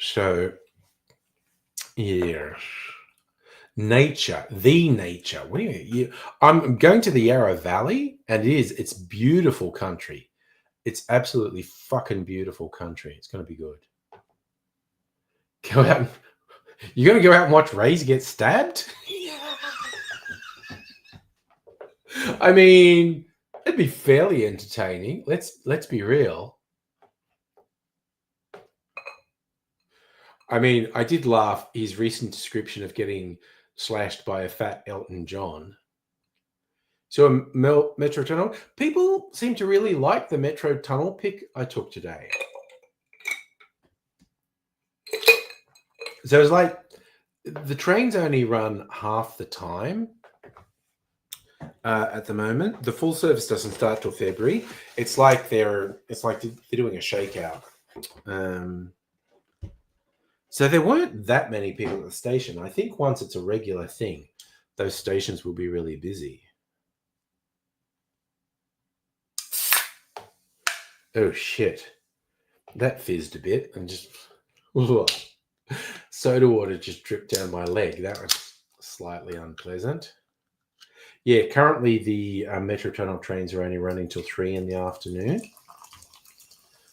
So, yeah. Nature, the nature. What do you mean? I'm going to the Yarra Valley, and it's beautiful country. It's absolutely fucking beautiful country. It's going to be good. Go out. You're going to go out and watch Rays get stabbed? I mean, it'd be fairly entertaining. Let's be real. I mean, I did laugh his recent description of getting slashed by a fat Elton John. So a Metro Tunnel. People seem to really like the Metro Tunnel pick I took today. So it's like the trains only run half the time at the moment. The full service doesn't start till February. It's like they're doing a shakeout. So there weren't that many people at the station. I think once it's a regular thing, those stations will be really busy. Oh, shit. That fizzed a bit and just... soda water just dripped down my leg. That was slightly unpleasant. Yeah, currently the Metro Tunnel trains are only running till 3 in the afternoon.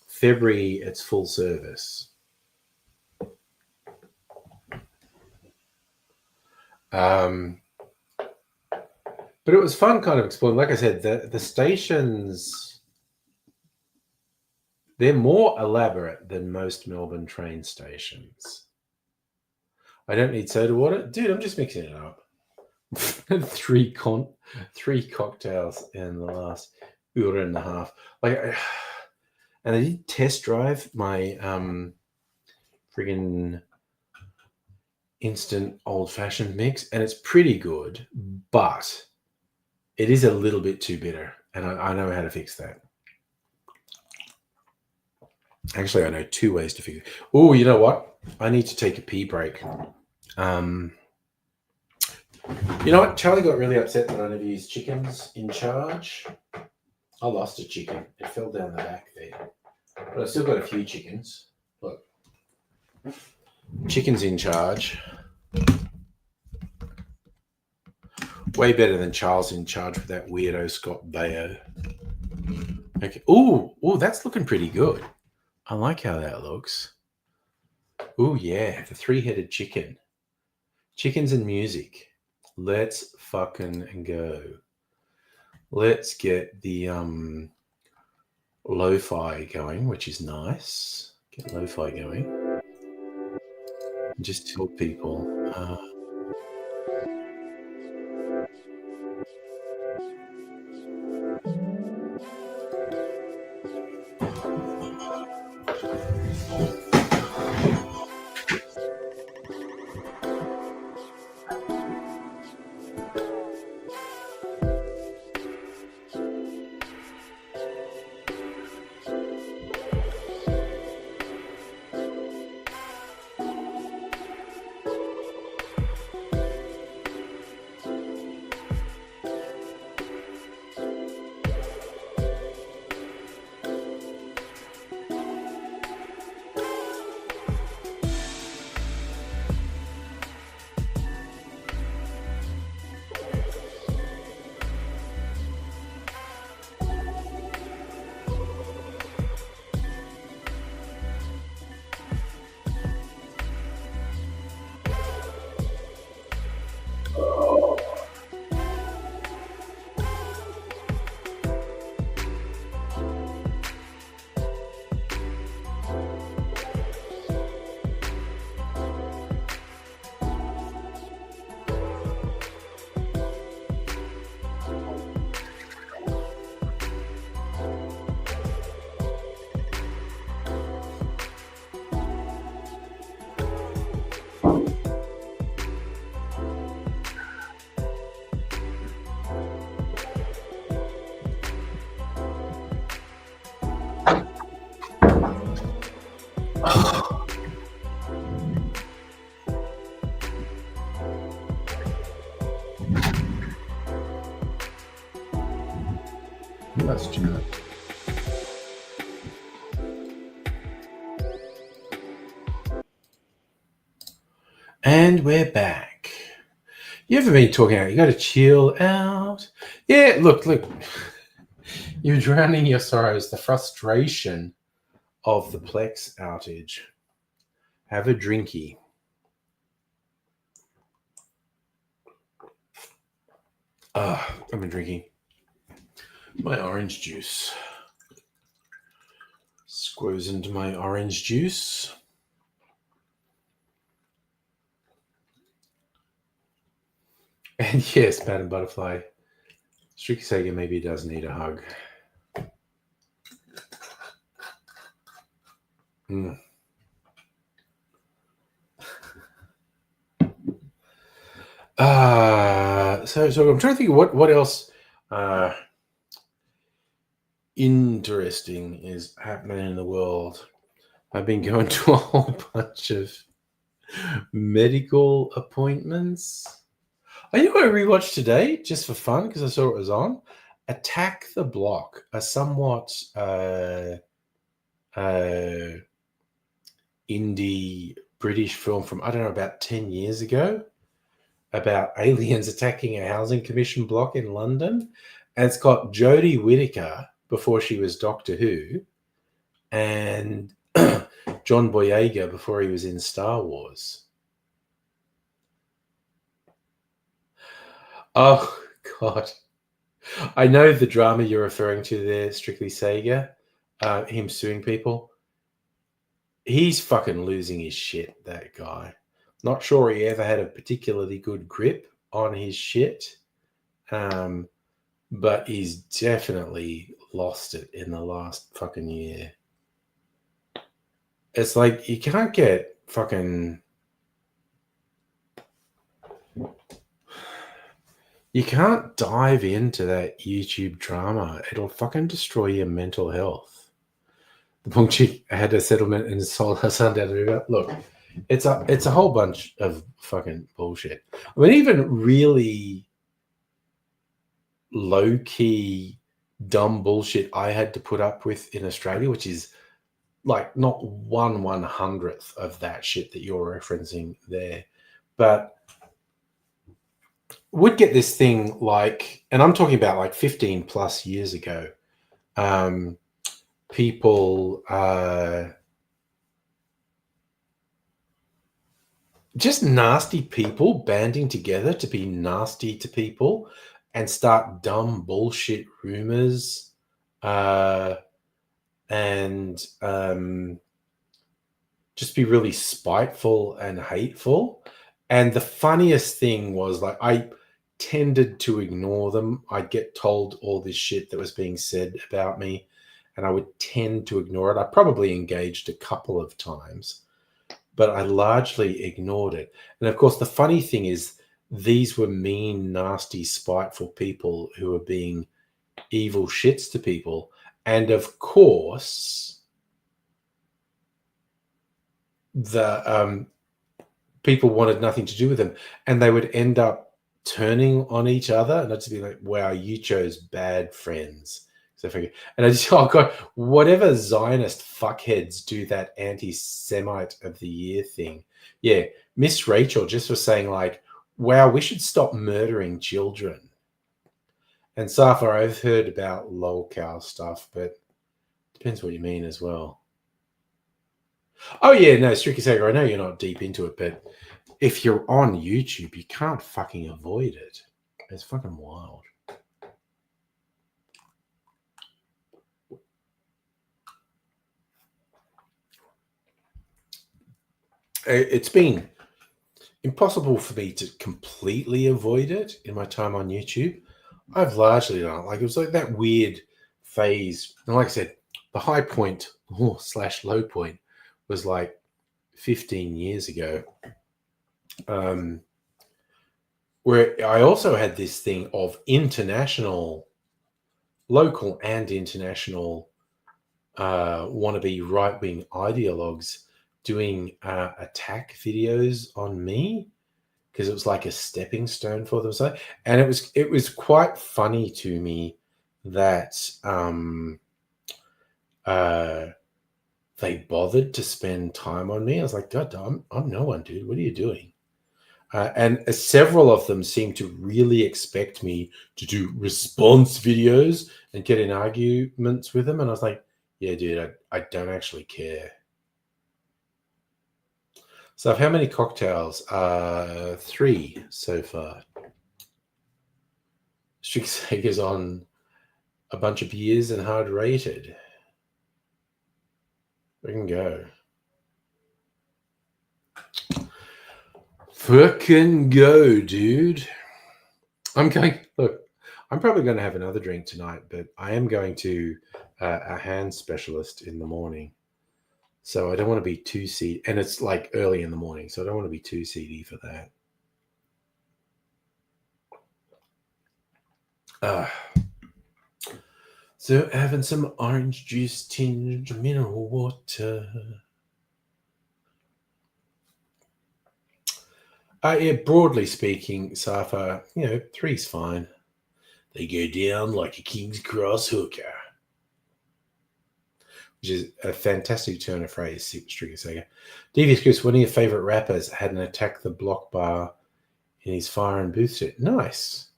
February, it's full service. But it was fun kind of exploring. Like I said, the stations, they're more elaborate than most Melbourne train stations. I don't need soda water. Dude, I'm just mixing it up. three cocktails in the last hour and a half. And I did test drive my friggin' instant old-fashioned mix, and it's pretty good, but it is a little bit too bitter, and I know how to fix that. Actually, I know 2 ways to fix it. Oh, you know what? I need to take a pee break. You know what? Charlie got really upset that I never used chickens in charge. I lost a chicken. It fell down the back there. But I've still got a few chickens. Look. Chickens in charge. Way better than Charles in charge with that weirdo Scott Baio. Okay. Oh, that's looking pretty good. I like how that looks. Oh, yeah. The 3-headed chicken. Chickens and music. Let's fucking go. Let's get the lo-fi going, which is nice. Get lo-fi going. And just tell people... Let's chat. And we're back. You ever been talking about you got to chill out? Yeah, look. You're drowning your sorrows, the frustration of the Plex outage. Have a drinky. I've been drinking my orange juice. Squeeze into my orange juice. And yes, Madam Butterfly, Streaky Sega maybe does need a hug. So I'm trying to think of what else interesting is happening in the world. I've been going to a whole bunch of medical appointments. Oh, you know what I rewatched today just for fun because I saw it was on? Attack the Block, a somewhat indie British film from, I don't know, about 10 years ago about aliens attacking a housing commission block in London. And it's got Jodie Whittaker before she was Doctor Who and John Boyega before he was in Star Wars. Oh, God. I know the drama you're referring to there, Strictly Sega, him suing people. He's fucking losing his shit, that guy. Not sure he ever had a particularly good grip on his shit, but he's definitely lost it in the last fucking year. It's like you can't get fucking... You can't dive into that YouTube drama. It'll fucking destroy your mental health. The punk chick had a settlement and sold her son down the river. Look, it's a whole bunch of fucking bullshit. I mean, even really low-key, dumb bullshit I had to put up with in Australia, which is like not 1/100th of that shit that you're referencing there. But would get this thing like, and I'm talking about like 15 plus years ago, people just nasty people banding together to be nasty to people and start dumb bullshit rumors and just be really spiteful and hateful. And the funniest thing was, like, I tended to ignore them. I'd get told all this shit that was being said about me, and I would tend to ignore it. I probably engaged a couple of times, but I largely ignored it. And of course, the funny thing is, these were mean, nasty, spiteful people who were being evil shits to people. And of course, the people wanted nothing to do with them, and they would end up turning on each other, and I'd just be like, wow, you chose bad friends. So I figured, and I just, oh God, whatever Zionist fuckheads do that anti-Semite of the year thing. Yeah, Miss Rachel just was saying, like, wow, we should stop murdering children. And Safa, I've heard about lolcow stuff, but depends what you mean as well. Oh yeah, no, Strictly Sega, I know you're not deep into it, but if you're on YouTube, you can't fucking avoid it. It's fucking wild. It's been impossible for me to completely avoid it in my time on YouTube. I've largely done it. Like, it was like that weird phase. And like I said, the high point / low point was like 15 years ago, where I also had this thing of international, local and international wannabe right-wing ideologues doing attack videos on me, because it was like a stepping stone for them. So, and it was quite funny to me that they bothered to spend time on me. I was like, God, I'm no one, dude. What are you doing? And several of them seem to really expect me to do response videos and get in arguments with them. And I was like, yeah, dude, I don't actually care. So how many cocktails? 3 so far. Strixhager's on a bunch of beers and hard rated. We can go. Fucking go, dude. I'm probably going to have another drink tonight, but I am going to a hand specialist in the morning. So I don't want to be too seedy. And it's like early in the morning, so I don't want to be too seedy for that. So having some orange juice tinged mineral water. Yeah, broadly speaking, Safa, 3's fine. They go down like a King's Cross hooker. Which is a fantastic turn of phrase, Stricker Sega. Devious Chris, one of your favourite rappers, had an attack the block bar in his fire and booth set. Nice.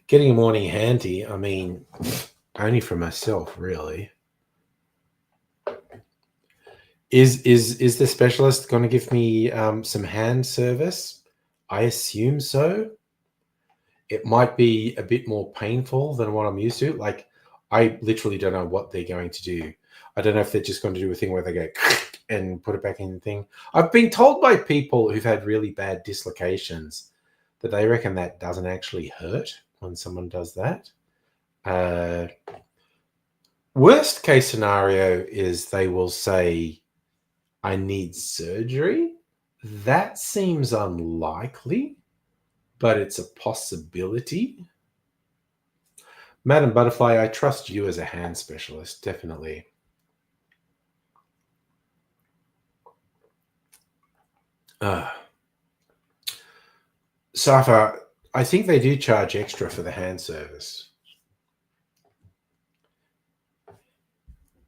Getting a morning handy, I mean, only for myself, really. Is the specialist going to give me some hand service? I assume so. It might be a bit more painful than what I'm used to. Like, I literally don't know what they're going to do. I don't know if they're just going to do a thing where they go and put it back in the thing. I've been told by people who've had really bad dislocations that they reckon that doesn't actually hurt when someone does that. Worst case scenario is they will say, I need surgery. That seems unlikely, but it's a possibility. Madam Butterfly, I trust you as a hand specialist, definitely. Safa, I think they do charge extra for the hand service.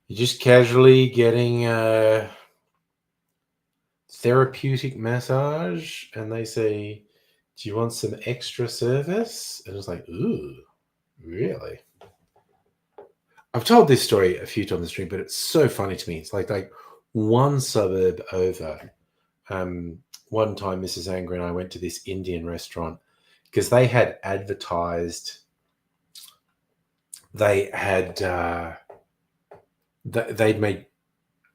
You're just casually getting a therapeutic massage, and they say, do you want some extra service? And it's like, ooh, really? I've told this story a few times on the stream, but it's so funny to me. It's like one suburb over. One time, Mrs. Anger and I went to this Indian restaurant because they had advertised. They had they'd made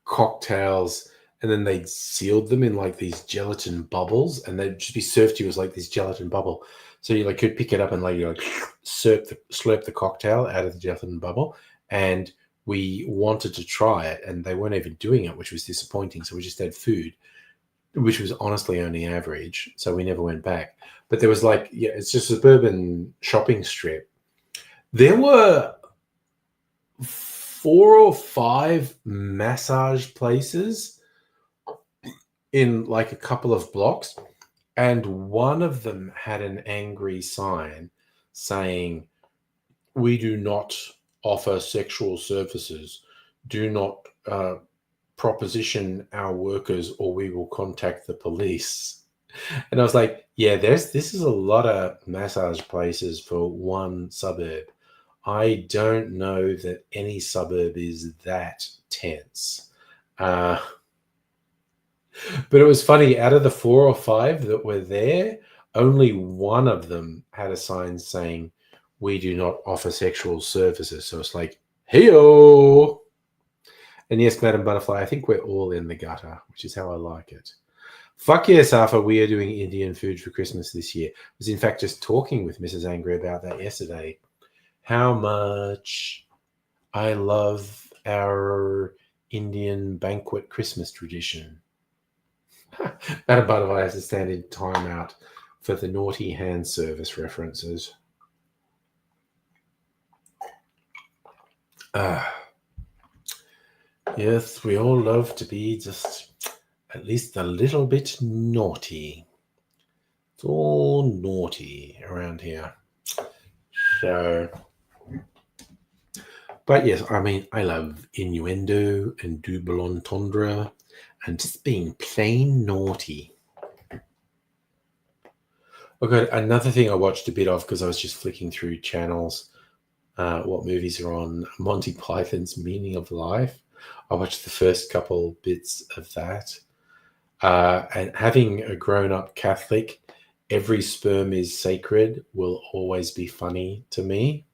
cocktails and then they'd sealed them in like these gelatin bubbles, and they'd just be served to you as like this gelatin bubble. So you could pick it up and slurp the cocktail out of the gelatin bubble. And we wanted to try it, and they weren't even doing it, which was disappointing. So we just had food, which was honestly only average. So we never went back. But there was it's just a suburban shopping strip. There were 4 or 5 massage places in like a couple of blocks. And one of them had an angry sign saying, we do not offer sexual services. Do not proposition our workers or we will contact the police. And I was like, yeah, this is a lot of massage places for one suburb. I don't know that any suburb is that tense. But it was funny, out of the 4 or 5 that were there, only one of them had a sign saying, we do not offer sexual services. So it's like, hey-o. And yes, Madam Butterfly, I think we're all in the gutter, which is how I like it. Fuck yes, Arthur, we are doing Indian food for Christmas this year. I was in fact just talking with Mrs. Angry about that yesterday. How much I love our Indian banquet Christmas tradition. Madam Butterfly has to stand in timeout for the naughty hand service references. Yes, we all love to be just at least a little bit naughty. It's all naughty around here. So, but yes, I mean, I love innuendo and double entendre and just being plain naughty. Okay, another thing I watched a bit of because I was just flicking through channels, what movies are on. Monty Python's Meaning of Life. I watched the first couple bits of that. And having a grown-up Catholic, every sperm is sacred will always be funny to me.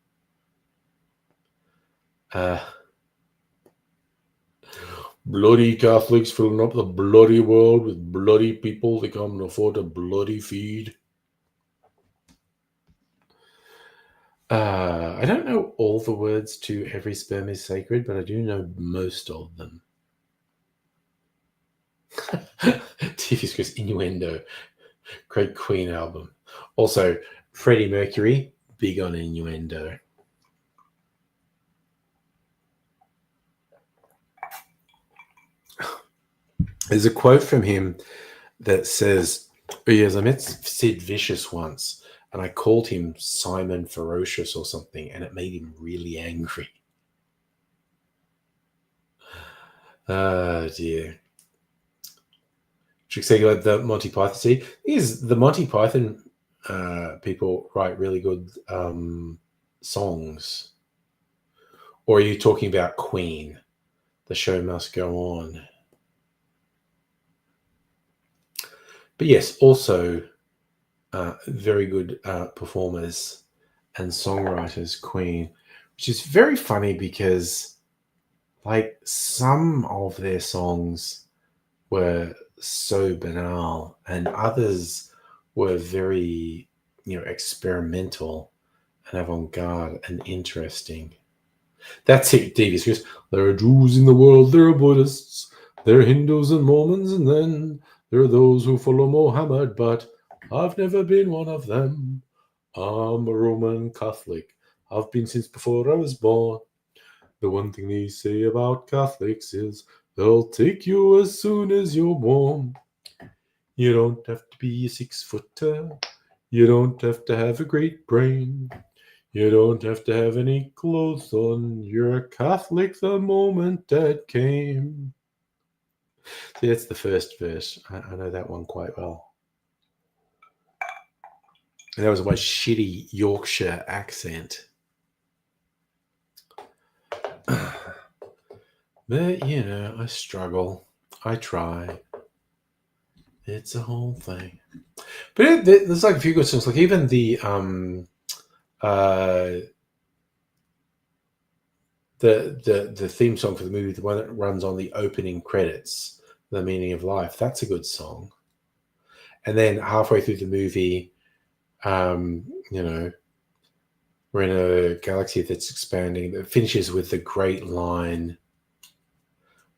Bloody Catholics filling up the bloody world with bloody people they can't afford to bloody feed. I don't know all the words to Every Sperm is Sacred, but I do know most of them. TV's Chris Innuendo. Great Queen album. Also, Freddie Mercury, big on innuendo. There's a quote from him that says, "Oh yes, I met Sid Vicious once, and I called him Simon Ferocious or something, and it made him really angry." Oh dear. Should say like the Monty Python. See, is the Monty Python people write really good songs, or are you talking about Queen? The show must go on. But yes, also very good performers and songwriters, Queen, which is very funny because like some of their songs were so banal and others were very, experimental and avant-garde and interesting. That's it, Davies. Because there are Jews in the world, there are Buddhists, there are Hindus and Mormons, and then there are those who follow Mohammed, but I've never been one of them. I'm a Roman Catholic. I've been since before I was born. The one thing they say about Catholics is they'll take you as soon as you're born. You don't have to be a 6-footer. You don't have to have a great brain. You don't have to have any clothes on. You're a Catholic the moment that came. See, that's the first verse. I know that one quite well. And that was my shitty Yorkshire accent. But, I struggle. I try. It's a whole thing. But there's like a few good songs. Like even the theme song for the movie, the one that runs on the opening credits, The Meaning of Life, that's a good song. And then halfway through the movie, we're in a galaxy that's expanding. That finishes with the great line,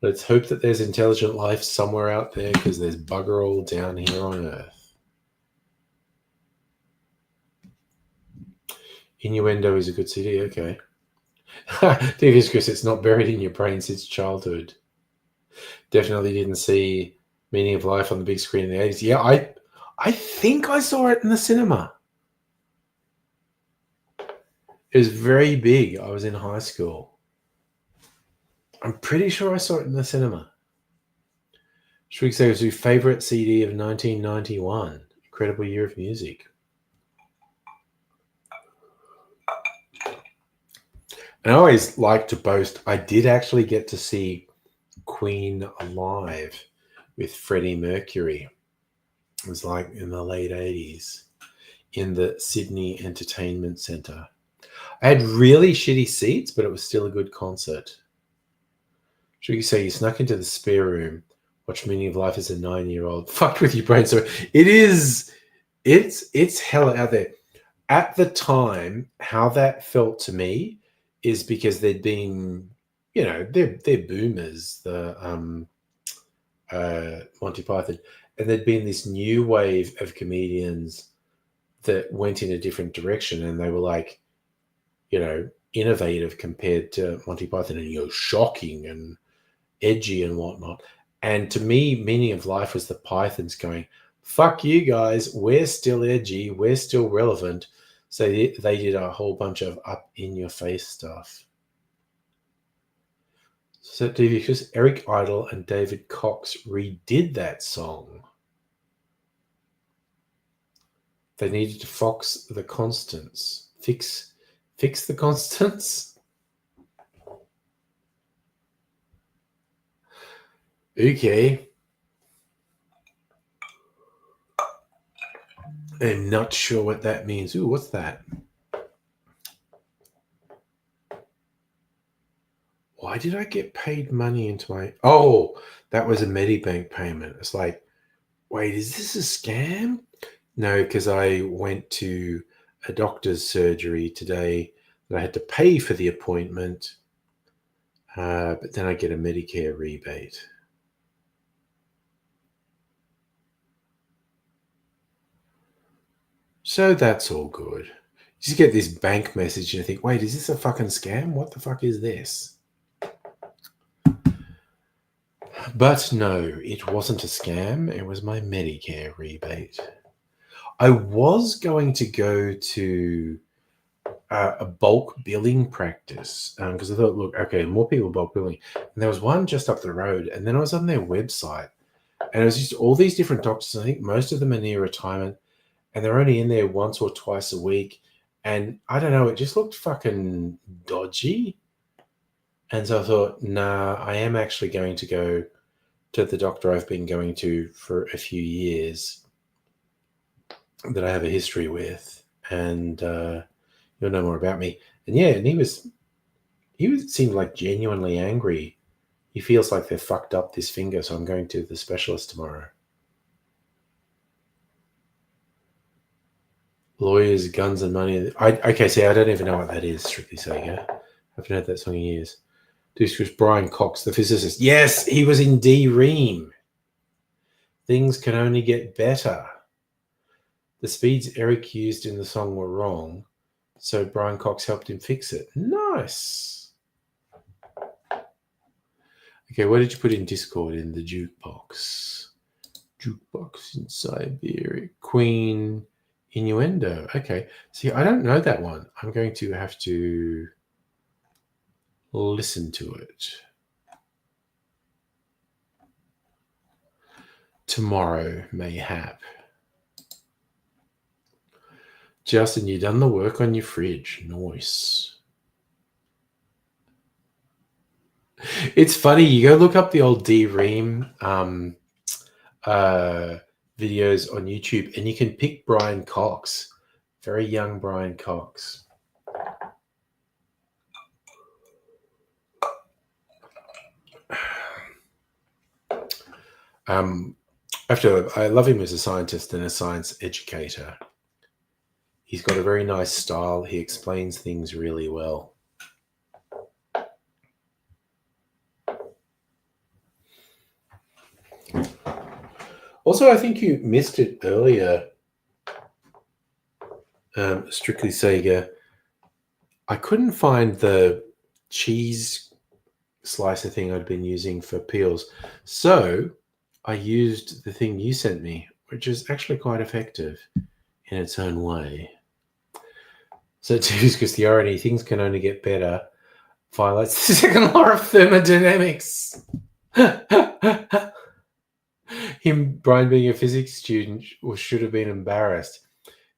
"Let's hope that there's intelligent life somewhere out there because there's bugger all down here on Earth." Innuendo is a good CD, okay. Davis Chris, it's not buried in your brain since childhood. Definitely didn't see Meaning of Life on the big screen in the 80s. Yeah, I think I saw it in the cinema. It was very big. I was in high school. I'm pretty sure I saw it in the cinema. Should we say it was your favorite CD of 1991? Incredible year of music. And I always like to boast, I did actually get to see Queen live with Freddie Mercury. It was like in the late 80s in the Sydney Entertainment Centre. I had really shitty seats, but it was still a good concert. Should you say you snuck into the spare room, watched Meaning of Life as a 9-year-old, fucked with your brain? So it's hell out there. At the time, how that felt to me is because there'd been, they're boomers, the Monty Python, and there'd been this new wave of comedians that went in a different direction, and they were like, innovative compared to Monty Python, and shocking and edgy and whatnot. And to me, Meaning of Life was the Pythons going, fuck you guys. We're still edgy. We're still relevant. So they did a whole bunch of up in your face stuff. So because Eric Idle and David Cox redid that song. They needed to fix the constants. Fix the constants? Okay. I'm not sure what that means. Ooh, what's that? Why did I get paid money into my... Oh, that was a Medibank payment. It's like, wait, is this a scam? No, because I went to a doctor's surgery today that I had to pay for the appointment, but then I get a Medicare rebate. So that's all good. You just get this bank message and you think, wait, is this a fucking scam? What the fuck is this? But no, it wasn't a scam. It was my Medicare rebate. I was going to go to a bulk billing practice because I thought, look, okay, more people bulk billing. And there was one just up the road. And then I was on their website and it was just all these different doctors. I think most of them are near retirement and they're only in there once or twice a week. And I don't know, it just looked fucking dodgy. And so I thought, nah, I am actually going to go to the doctor I've been going to for a few years that I have a history with, and you'll know more about me. And yeah, and he seemed like genuinely angry. He feels like they fucked up this finger, so I'm going to the specialist tomorrow. Lawyers, guns, and money. Okay, see, I don't even know what that is, strictly Sega. I haven't heard that song in years. This was Brian Cox, the physicist. Yes, he was in D-Ream. Things can only get better. The speeds Eric used in the song were wrong, so Brian Cox helped him fix it. Nice. Okay, what did you put in Discord in the jukebox? Jukebox in Siberia. Queen Innuendo. Okay. See, I don't know that one. I'm going to have to listen to it tomorrow, mayhap. Justin, you done the work on your fridge. Nice. It's funny. You go look up the old D-Ream videos on YouTube and you can pick Brian Cox. Very young Brian Cox. I love him as a scientist and a science educator. He's got a very nice style. He explains things really well. Also, I think you missed it earlier, Strictly Sega. I couldn't find the cheese slicer thing I'd been using for peels. So I used the thing you sent me, which is actually quite effective in its own way. So because the irony, things can only get better, violates the second law of thermodynamics. Brian being a physics student should have been embarrassed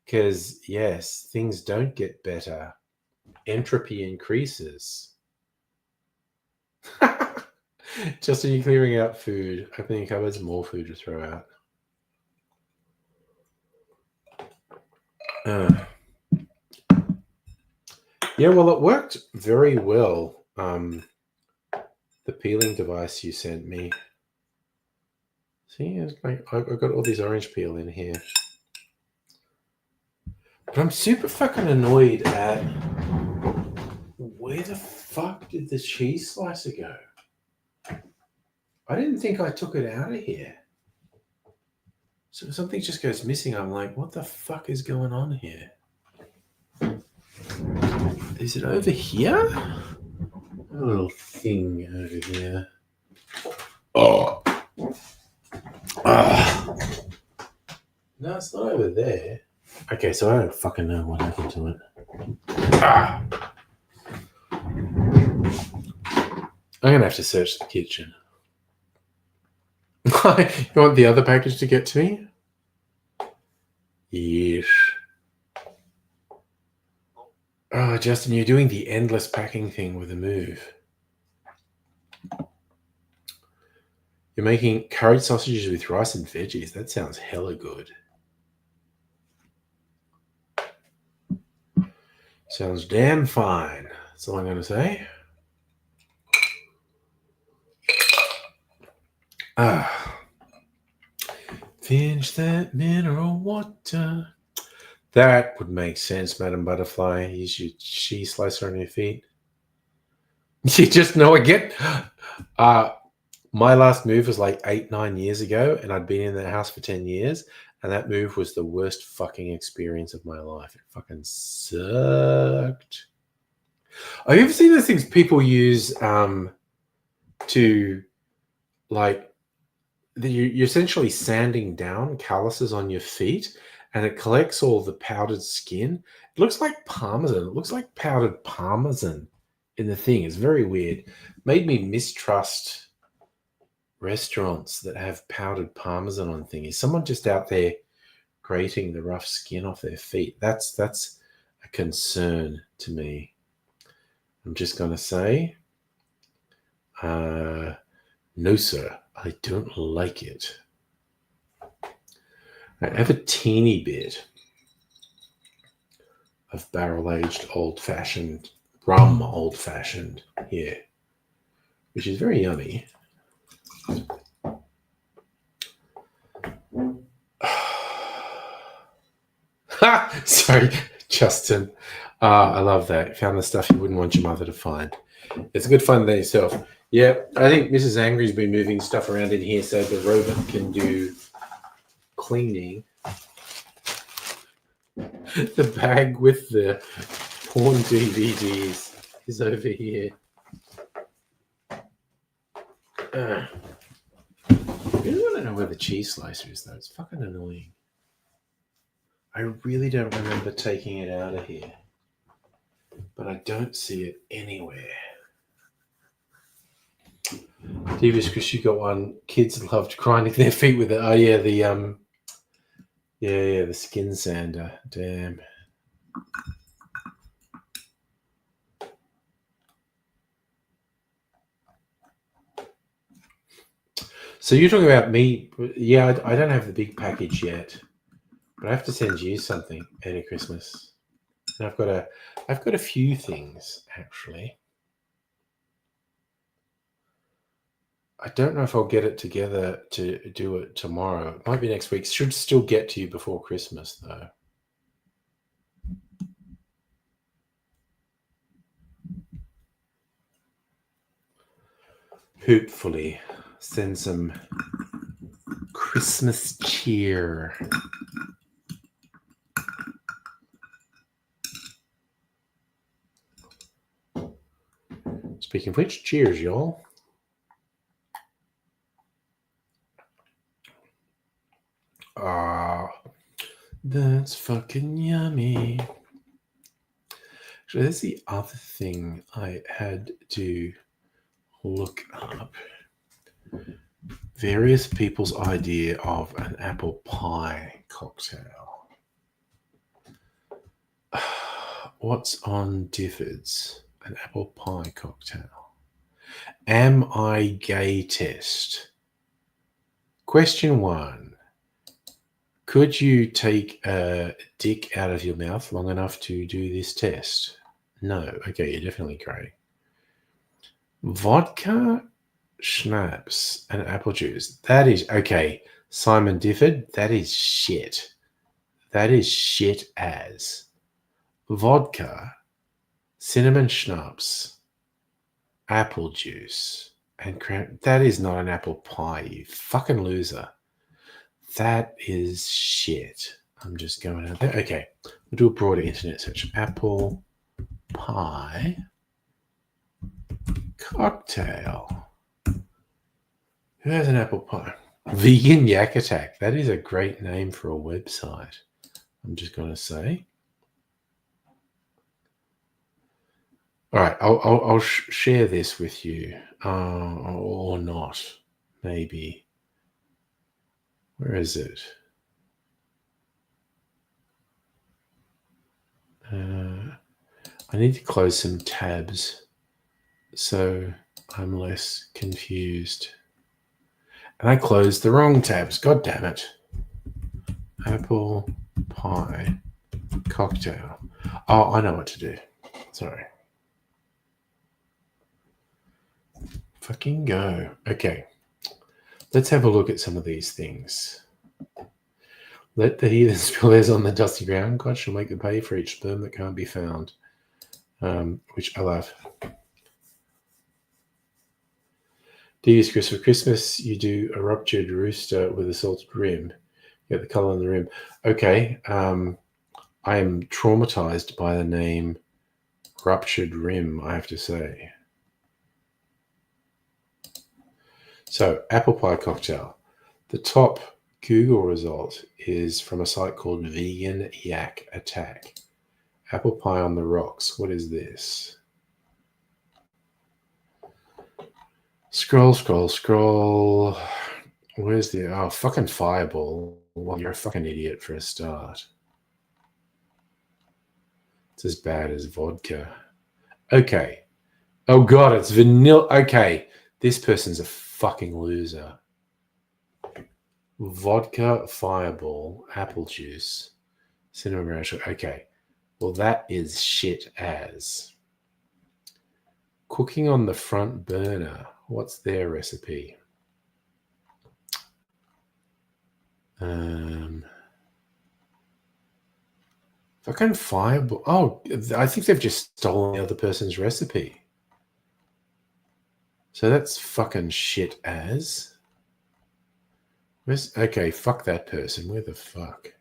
because, yes, things don't get better. Entropy increases. Just when you're clearing out food, opening cupboards, more food to throw out. Yeah, well, it worked very well. The peeling device you sent me. See, it's like I've got all this orange peel in here. But I'm super fucking annoyed at where the fuck did the cheese slicer go? I didn't think I took it out of here. So something just goes missing. I'm like, what the fuck is going on here? Is it over here? A little thing over here. Oh. No, it's not over there. Okay, so I don't fucking know what happened to it. Ah! I'm going to have to search the kitchen. You want the other package to get to me? Yes. Oh, Justin, you're doing the endless packing thing with the move. You're making curried sausages with rice and veggies. That sounds hella good. Sounds damn fine. That's all I'm going to say. Ah. Finish that mineral water. That would make sense, Madam Butterfly. Use your cheese slicer on your feet. You just know again. My last move was like 8-9 years ago, and I'd been in that house for 10 years, and that move was the worst fucking experience of my life. It fucking sucked. Have you ever seen those things people use to, like, you're essentially sanding down calluses on your feet, and it collects all the powdered skin. It looks like Parmesan. It looks like powdered Parmesan in the thing. It's very weird. Made me mistrust restaurants that have powdered Parmesan on things. Is someone just out there grating the rough skin off their feet? That's a concern to me. I'm just going to say, no, sir, I don't like it. I have a teeny bit of barrel-aged old-fashioned, rum old-fashioned here, which is very yummy. Sorry, Justin. I love that. Found the stuff you wouldn't want your mother to find. It's a good fun day yourself. Yeah, I think Mrs. Angry's been moving stuff around in here so the robot can do cleaning. The bag with the porn DVDs is over here. I really want to know where the cheese slicer is, though. It's fucking annoying. I really don't remember taking it out of here, but I don't see it anywhere. Divas, Chris, you got one. Kids loved grinding their feet with it. Oh yeah, the skin sander. Damn. So you're talking about me? Yeah, I don't have the big package yet, but I have to send you something at Christmas. And I've got a few things actually. I don't know if I'll get it together to do it tomorrow. It might be next week. Should still get to you before Christmas, though. Hopefully, send some Christmas cheer. Speaking of which, cheers, y'all. Ah, that's fucking yummy. So that's the other thing I had to look up. Various people's idea of an apple pie cocktail. What's on Difford's? An apple pie cocktail. Am I gay test? Question 1. Could you take a dick out of your mouth long enough to do this test? No. Okay, you're definitely grey. Vodka, schnapps, and apple juice. That is, okay, Simon Difford, that is shit. That is shit as. Vodka, cinnamon schnapps, apple juice, and cran. That is not an apple pie, you fucking loser. That is shit. I'm just going out there. Okay, we'll do a broader internet search. Apple pie cocktail. Who has an apple pie? Vegan Yak Attack. That is a great name for a website. I'm just going to say. All right, I'll share this with you, or not, maybe. Where is it? I need to close some tabs so I'm less confused. And I closed the wrong tabs. God damn it. Apple pie cocktail. Oh, I know what to do. Sorry. Fucking go. Okay. Let's have a look at some of these things. Let the heathen spill theirs on the dusty ground. God shall make them pay for each sperm that can't be found. Which I love. Dearest Chris, for Christmas you do a ruptured rooster with a salted rim. Get the colour on the rim. Okay. I am traumatized by the name Ruptured Rim, I have to say. So, apple pie cocktail. The top Google result is from a site called Vegan Yak Attack. Apple pie on the rocks. What is this? Scroll, scroll, scroll. Where's the... Oh, fucking Fireball. Well, you're a fucking idiot for a start. It's as bad as vodka. Okay. Oh, God, it's vanilla. Okay. This person's a fucking loser. Vodka, Fireball, apple juice, cinnamon brown sugar. Okay. Well, that is shit as. Cooking on the front burner. What's their recipe? Fucking Fireball. Oh, I think they've just stolen the other person's recipe. So that's fucking shit as. Okay, fuck that person. Where the fuck?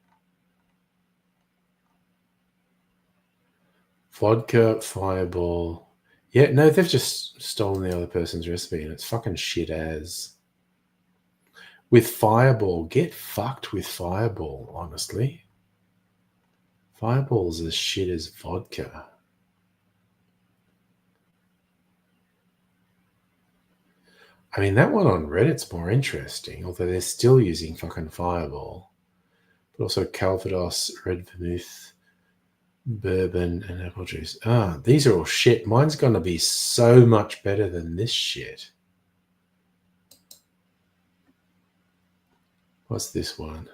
Vodka, Fireball. Yeah, no, they've just stolen the other person's recipe and it's fucking shit as. With Fireball, get fucked with Fireball, honestly. Fireball's as shit as vodka. I mean, that one on Reddit's more interesting, although they're still using fucking Fireball. But also Calvados, Red Vermouth, Bourbon, and apple juice. Ah, these are all shit. Mine's going to be so much better than this shit. What's this one?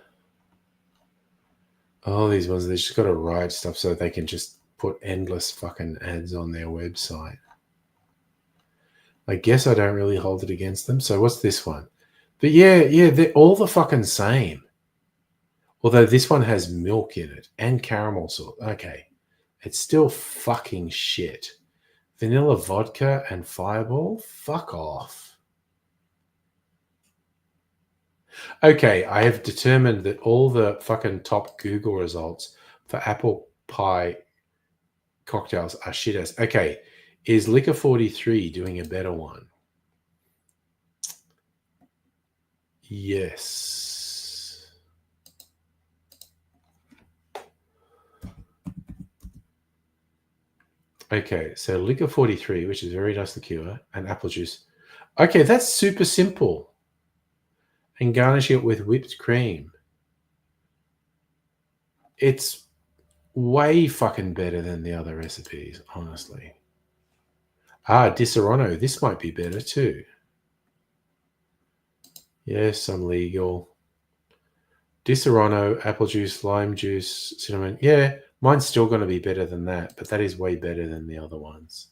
Oh, these ones, they just got to write stuff so they can just put endless fucking ads on their website. I guess I don't really hold it against them. So what's this one? But yeah, they're all the fucking same. Although this one has milk in it and caramel sauce. Okay. It's still fucking shit. Vanilla vodka and Fireball? Fuck off. Okay, I have determined that all the fucking top Google results for apple pie cocktails are shit ass. Okay, is Liquor 43 doing a better one? Yes. Okay, so Liquor 43, which is very nice liqueur, and apple juice. Okay, that's super simple. And garnish it with whipped cream. It's way fucking better than the other recipes, honestly. Ah, Disaronno. This might be better too. Yes, I'm legal. Disaronno, apple juice, lime juice, cinnamon. Yeah, mine's still going to be better than that, but that is way better than the other ones.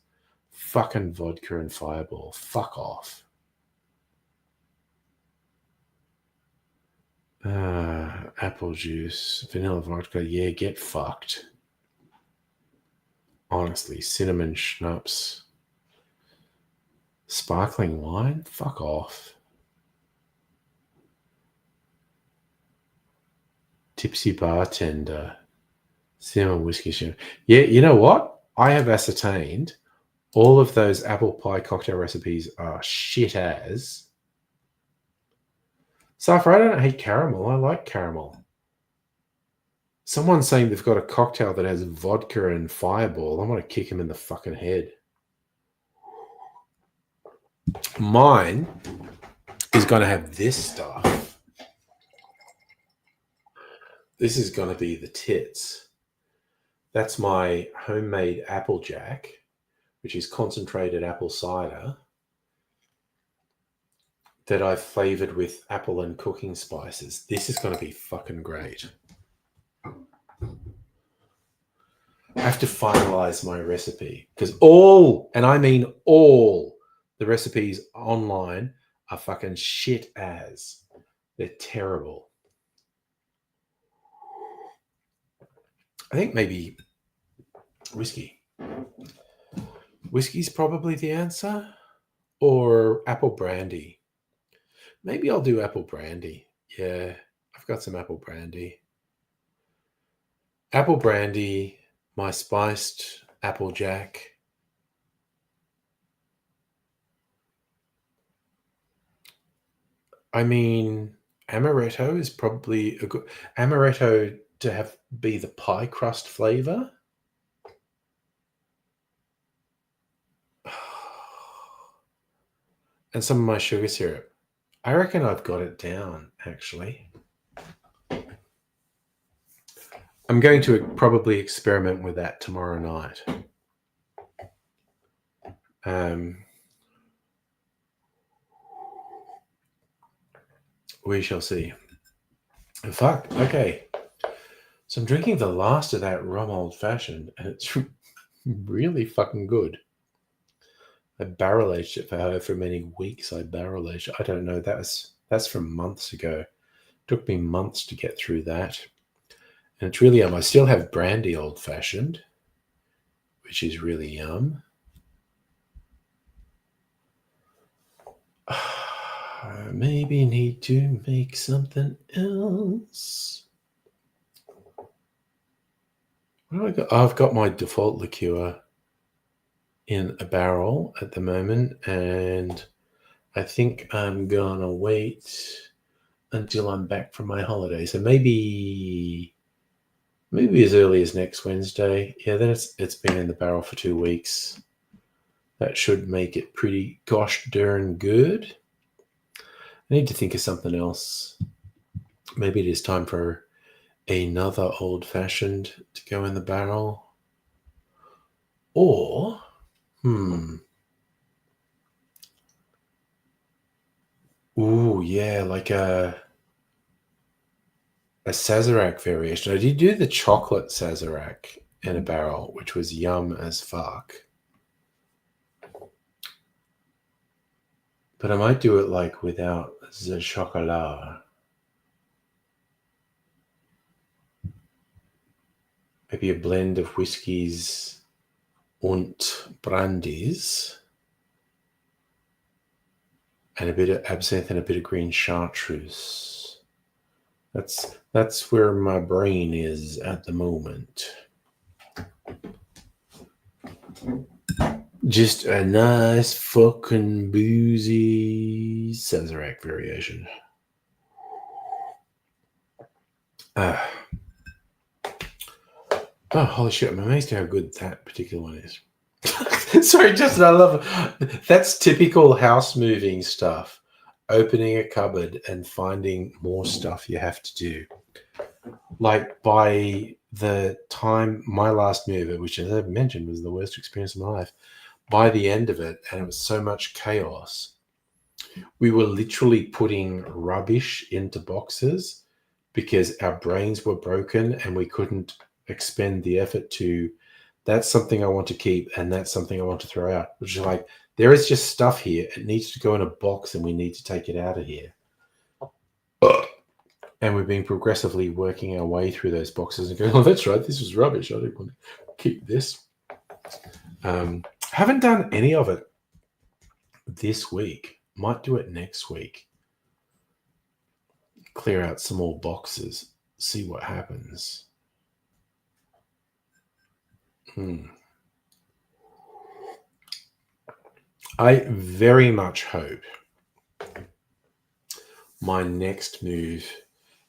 Fucking vodka and Fireball. Fuck off. Apple juice, vanilla vodka. Yeah, get fucked. Honestly, cinnamon schnapps. Sparkling wine? Fuck off. Tipsy bartender. Cinnamon whiskey. Yeah, you know what? I have ascertained all of those apple pie cocktail recipes are shit as. Safra, I don't hate caramel. I like caramel. Someone's saying they've got a cocktail that has vodka and Fireball. I want to kick him in the fucking head. Mine is going to have this stuff. This is going to be the tits. That's my homemade Applejack, which is concentrated apple cider that I've flavored with apple and cooking spices. This is going to be fucking great. I have to finalize my recipe because all, and I mean all, the recipes online are fucking shit as. They're terrible. I think maybe whiskey. Whiskey's probably the answer, or apple brandy. Maybe I'll do apple brandy. Yeah, I've got some apple brandy. Apple brandy, my spiced Applejack. I mean, amaretto is probably a good amaretto to be the pie crust flavor. And some of my sugar syrup. I reckon I've got it down, actually. I'm going to probably experiment with that tomorrow night. We shall see. Fuck, okay. So I'm drinking the last of that rum old fashioned, and it's really fucking good. I barrel aged it for however many weeks I barrel aged. I don't know. That's from months ago. It took me months to get through that. And it's really yum. I still have brandy old fashioned, which is really yum. Maybe need to make something else. What do I got? I've got my default liqueur in a barrel at the moment, and I think I'm gonna wait until I'm back from my holiday. So maybe as early as next Wednesday. Yeah, then it's been in the barrel for 2 weeks. That should make it pretty gosh darn good. I need to think of something else. Maybe it is time for another old fashioned to go in the barrel. Or, ooh, yeah, like a Sazerac variation. I did do the chocolate Sazerac in a barrel, which was yum as fuck. But I might do it like without the chocolat. Maybe a blend of whiskies and brandies, and a bit of absinthe and a bit of green chartreuse. That's where my brain is at the moment. Just a nice fucking boozy Sazerac variation. Oh, holy shit, I'm amazed how good that particular one is. Sorry, Justin, I love it. That's typical house moving stuff. Opening a cupboard and finding more stuff you have to do. Like by the time my last move, which as I've mentioned was the worst experience of my life, by the end of it, and it was so much chaos, we were literally putting rubbish into boxes because our brains were broken and we couldn't expend the effort to, that's something I want to keep and that's something I want to throw out, which is like, there is just stuff here. It needs to go in a box and we need to take it out of here. And we've been progressively working our way through those boxes and going, oh, that's right, this was rubbish. I don't want to keep this. Haven't done any of it this week. Might do it next week. Clear out some more boxes. See what happens. I very much hope my next move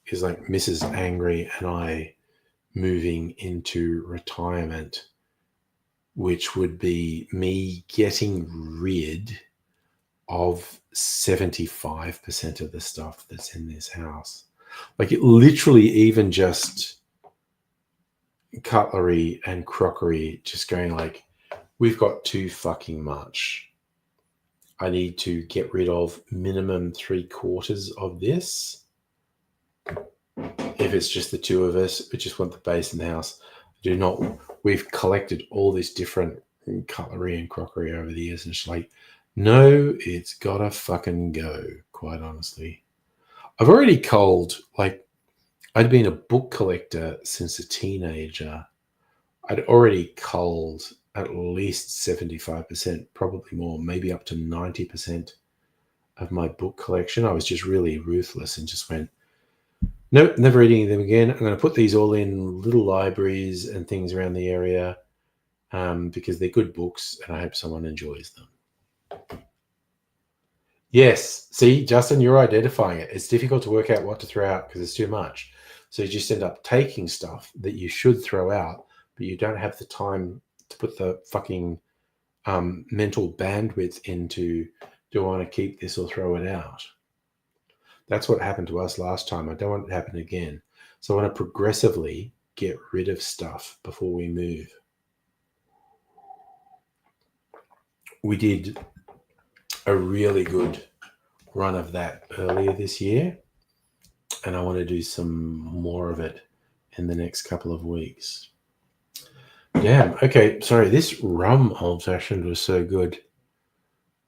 is like Mrs. Angry and I moving into retirement, which would be me getting rid of 75% of the stuff that's in this house. Like it literally even just cutlery and crockery, just going like, we've got too fucking much. I need to get rid of minimum 3/4 of this. If it's just the two of us, we just want the base in the house. We've collected all this different cutlery and crockery over the years, and it's like, no, it's gotta fucking go, quite honestly. I've already culled, like, I'd been a book collector since a teenager. I'd already culled at least 75%, probably more, maybe up to 90% of my book collection. I was just really ruthless and just went, nope, never reading them again. I'm going to put these all in little libraries and things around the area because they're good books and I hope someone enjoys them. Yes. See, Justin, you're identifying it. It's difficult to work out what to throw out because it's too much. So you just end up taking stuff that you should throw out, but you don't have the time to put the fucking mental bandwidth into, do I want to keep this or throw it out? That's what happened to us last time. I don't want it to happen again. So I want to progressively get rid of stuff before we move. We did a really good run of that earlier this year, and I want to do some more of it in the next couple of weeks. Damn. Okay. Sorry. This rum old fashioned was so good.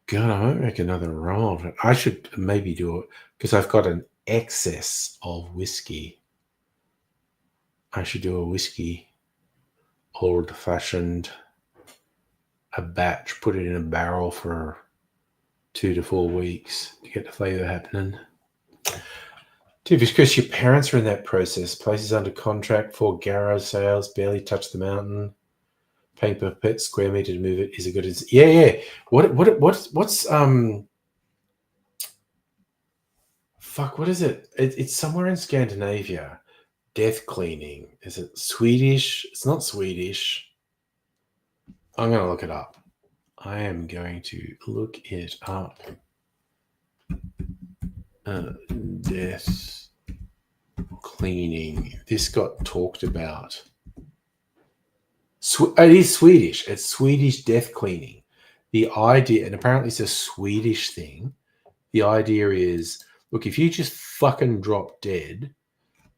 God, I might make another rum of it. I should maybe do it because I've got an excess of whiskey. I should do a whiskey old fashioned, a batch, put it in a barrel for 2 to 4 weeks to get the flavor happening. Dude, Chris, your parents are in that process. Places under contract for garage sales, barely touch the mountain. Paying per pet square meter to move it is a good. Yeah. What's fuck? What is it? It's somewhere in Scandinavia. Death cleaning. Is it Swedish? It's not Swedish. I'm gonna look it up. I am going to look it up. Death cleaning. This got talked about. It is Swedish. It's Swedish death cleaning. The idea, and apparently it's a Swedish thing. The idea is, look, if you just fucking drop dead,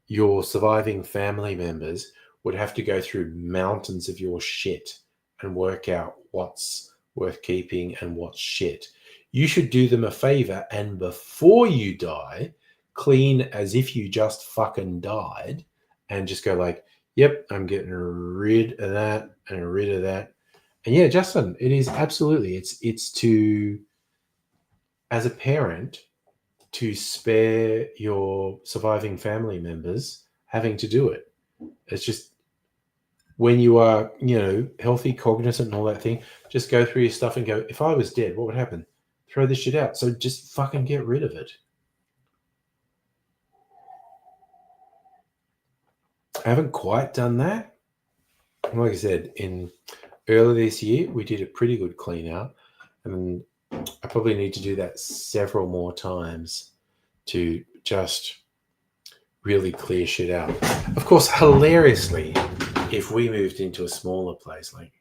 your surviving family members would have to go through mountains of your shit and work out what's worth keeping and what's shit. You should do them a favor and before you die, clean as if you just fucking died and just go like, yep, I'm getting rid of that and rid of that. And yeah, Justin, it is absolutely, it's to, as a parent, to spare your surviving family members having to do it. It's just, when you are, healthy, cognizant and all that thing, just go through your stuff and go, if I was dead, what would happen? Throw this shit out. So just fucking get rid of it. I haven't quite done that. Like I said, earlier this year, we did a pretty good clean out. And I probably need to do that several more times to just really clear shit out. Of course, hilariously, if we moved into a smaller place, like,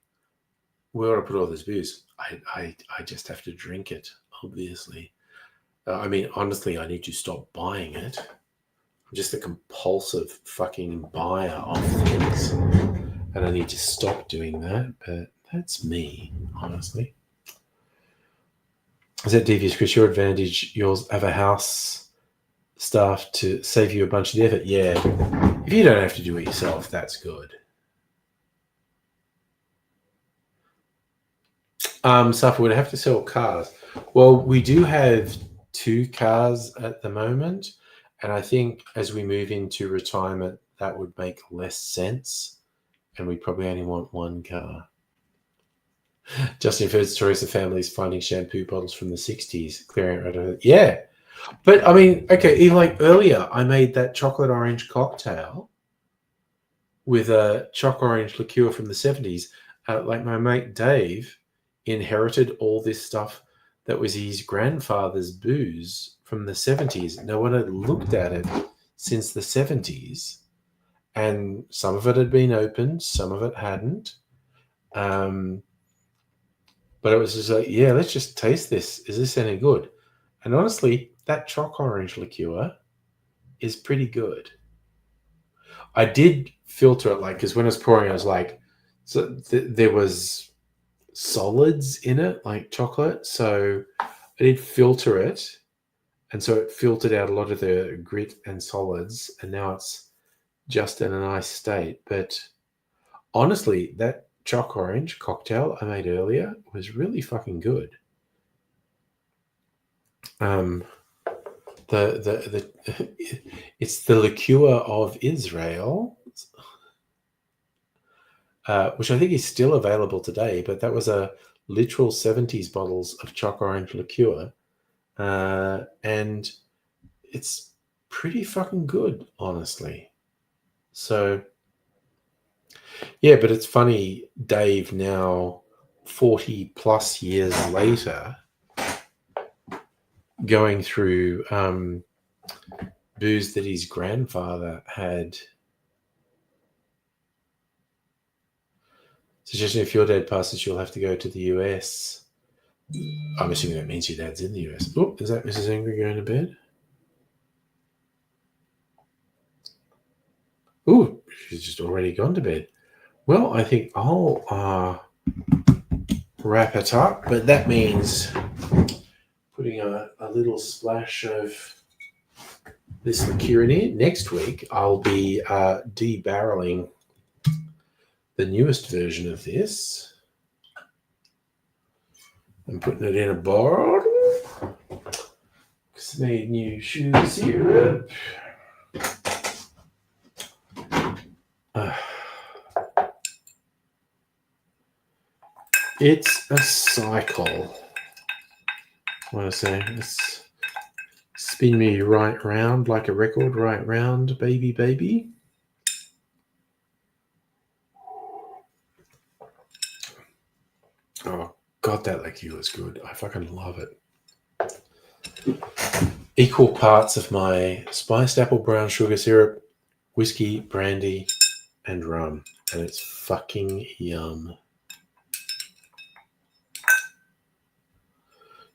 where would I put all this booze? I just have to drink it, obviously. Honestly, I need to stop buying it. I'm just a compulsive fucking buyer of things. And I need to stop doing that, but that's me, honestly. Is that devious, Chris? Your advantage, yours have a house staff to save you a bunch of effort. Yeah. If you don't have to do it yourself, that's good. Safa, would have to sell cars. Well, we do have 2 cars at the moment. And I think as we move into retirement, that would make less sense. And we probably only want 1 car. Justin, you've heard stories of families finding shampoo bottles from the 60s, clearing it out of it. Yeah. But I mean, okay, even like earlier, I made that chocolate orange cocktail with a chocolate orange liqueur from the 70s. Like my mate Dave inherited all this stuff that was his grandfather's booze from the 70s. No one had looked at it since the 70s. And some of it had been opened, some of it hadn't. But it was just like, yeah, let's just taste this. Is this any good? And honestly, that choc orange liqueur is pretty good. I did filter it, like, because when I was pouring, I was like, so there was solids in it, like chocolate. So I did filter it, and so it filtered out a lot of the grit and solids, and now it's just in a nice state. But honestly, that choc orange cocktail I made earlier was really fucking good. The it's the liqueur of Israel, which I think is still available today, but that was a literal 70s bottles of choc orange liqueur, and it's pretty fucking good, honestly. So yeah, but it's funny, Dave, now 40 plus years later, going through booze that his grandfather had. Suggestion: if your dad passes, you'll have to go to the US. I'm assuming that means your dad's in the US. Oh, is that Mrs. Angry going to bed? Oh, she's just already gone to bed. Well, I think I'll wrap it up, but that means putting a little splash of this liqueur in here. Next week, I'll be debarreling the newest version of this and putting it in a bottle. Because I need new sugar syrup. It's a cycle. I want to say, it's spin me right round like a record, right round, baby, baby. Oh, God, that liqueur is good. I fucking love it. Equal parts of my spiced apple brown sugar syrup, whiskey, brandy, and rum. And it's fucking yum.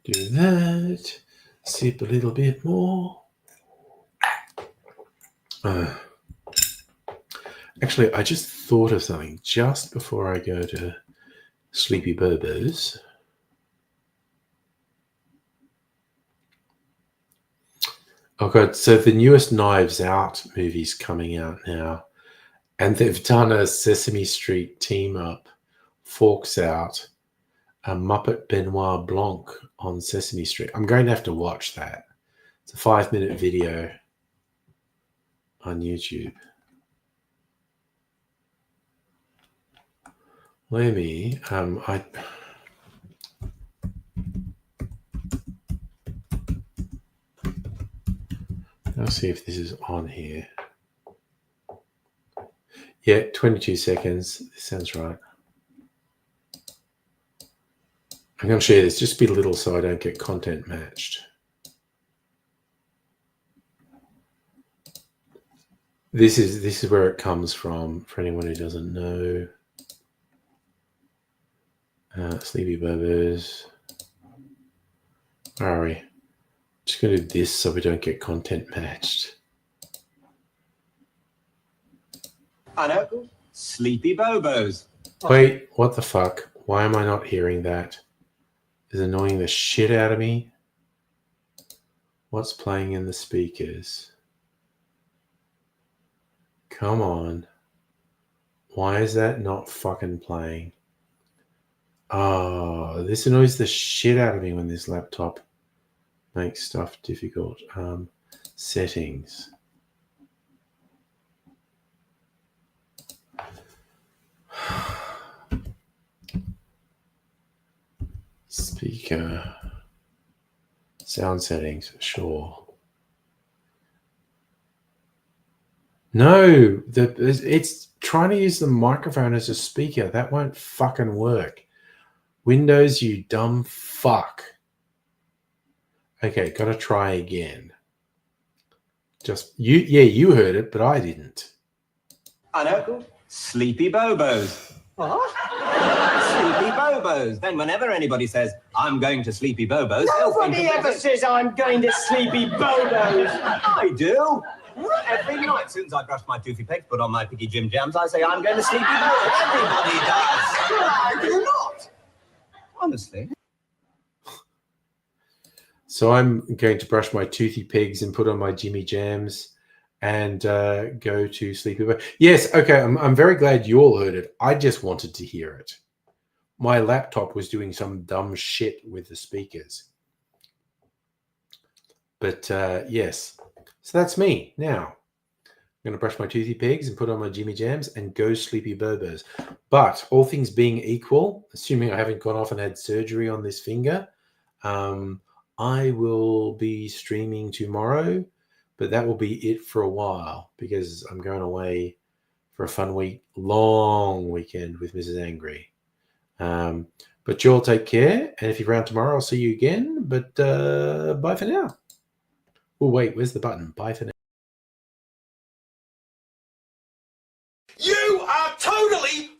Do that. Sip a little bit more. Actually, I just thought of something just before I go to Sleepy Bobo's. Oh god, so the newest Knives Out movie's coming out now, and they've done a Sesame Street team up, Forks Out, a Muppet Benoit Blanc on Sesame Street. I'm going to have to watch that. It's a 5-minute video on YouTube. Let me, I'll see if this is on here. Yeah, 22 seconds. This sounds right. I'm going to share this. Just be little so I don't get content matched. This is where it comes from, for anyone who doesn't know. Sleepy Bobo's. Where are we? Just going to do this so we don't get content matched. I know. Sleepy Bobo's. Wait, what the fuck? Why am I not hearing that? Is annoying the shit out of me. What's playing in the speakers? Come on. Why is that not fucking playing? Oh, this annoys the shit out of me when this laptop makes stuff difficult. Settings. Speaker. Sound settings, sure. No, it's trying to use the microphone as a speaker. That won't fucking work. Windows, you dumb fuck. Okay, gotta try again. You heard it, but I didn't. An Urkel, Sleepy Bobos. What? Sleepy Bobos. Then whenever anybody says, I'm going to Sleepy Bobos, Nobody ever says I'm going to Sleepy Bobos. I do. Every night, as soon as I brush my toothy pegs, put on my piggy Jim Jams, I say I'm going to Sleepy Bobos. Everybody does. I do not. Honestly. So I'm going to brush my toothy pigs and put on my Jimmy Jams and go to Sleepy Bobos. Yes, okay, I'm very glad you all heard it. I just wanted to hear it. My laptop was doing some dumb shit with the speakers. But yes, so that's me. Now, I'm going to brush my toothy pigs and put on my Jimmy Jams and go Sleepy Bobos. But all things being equal, assuming I haven't gone off and had surgery on this finger, I will be streaming tomorrow, but that will be it for a while because I'm going away for a fun week, long weekend with Mrs. Angry. But you all take care, and if you're around tomorrow, I'll see you again. But bye for now. Oh, wait, where's the button? Bye for now. You are totally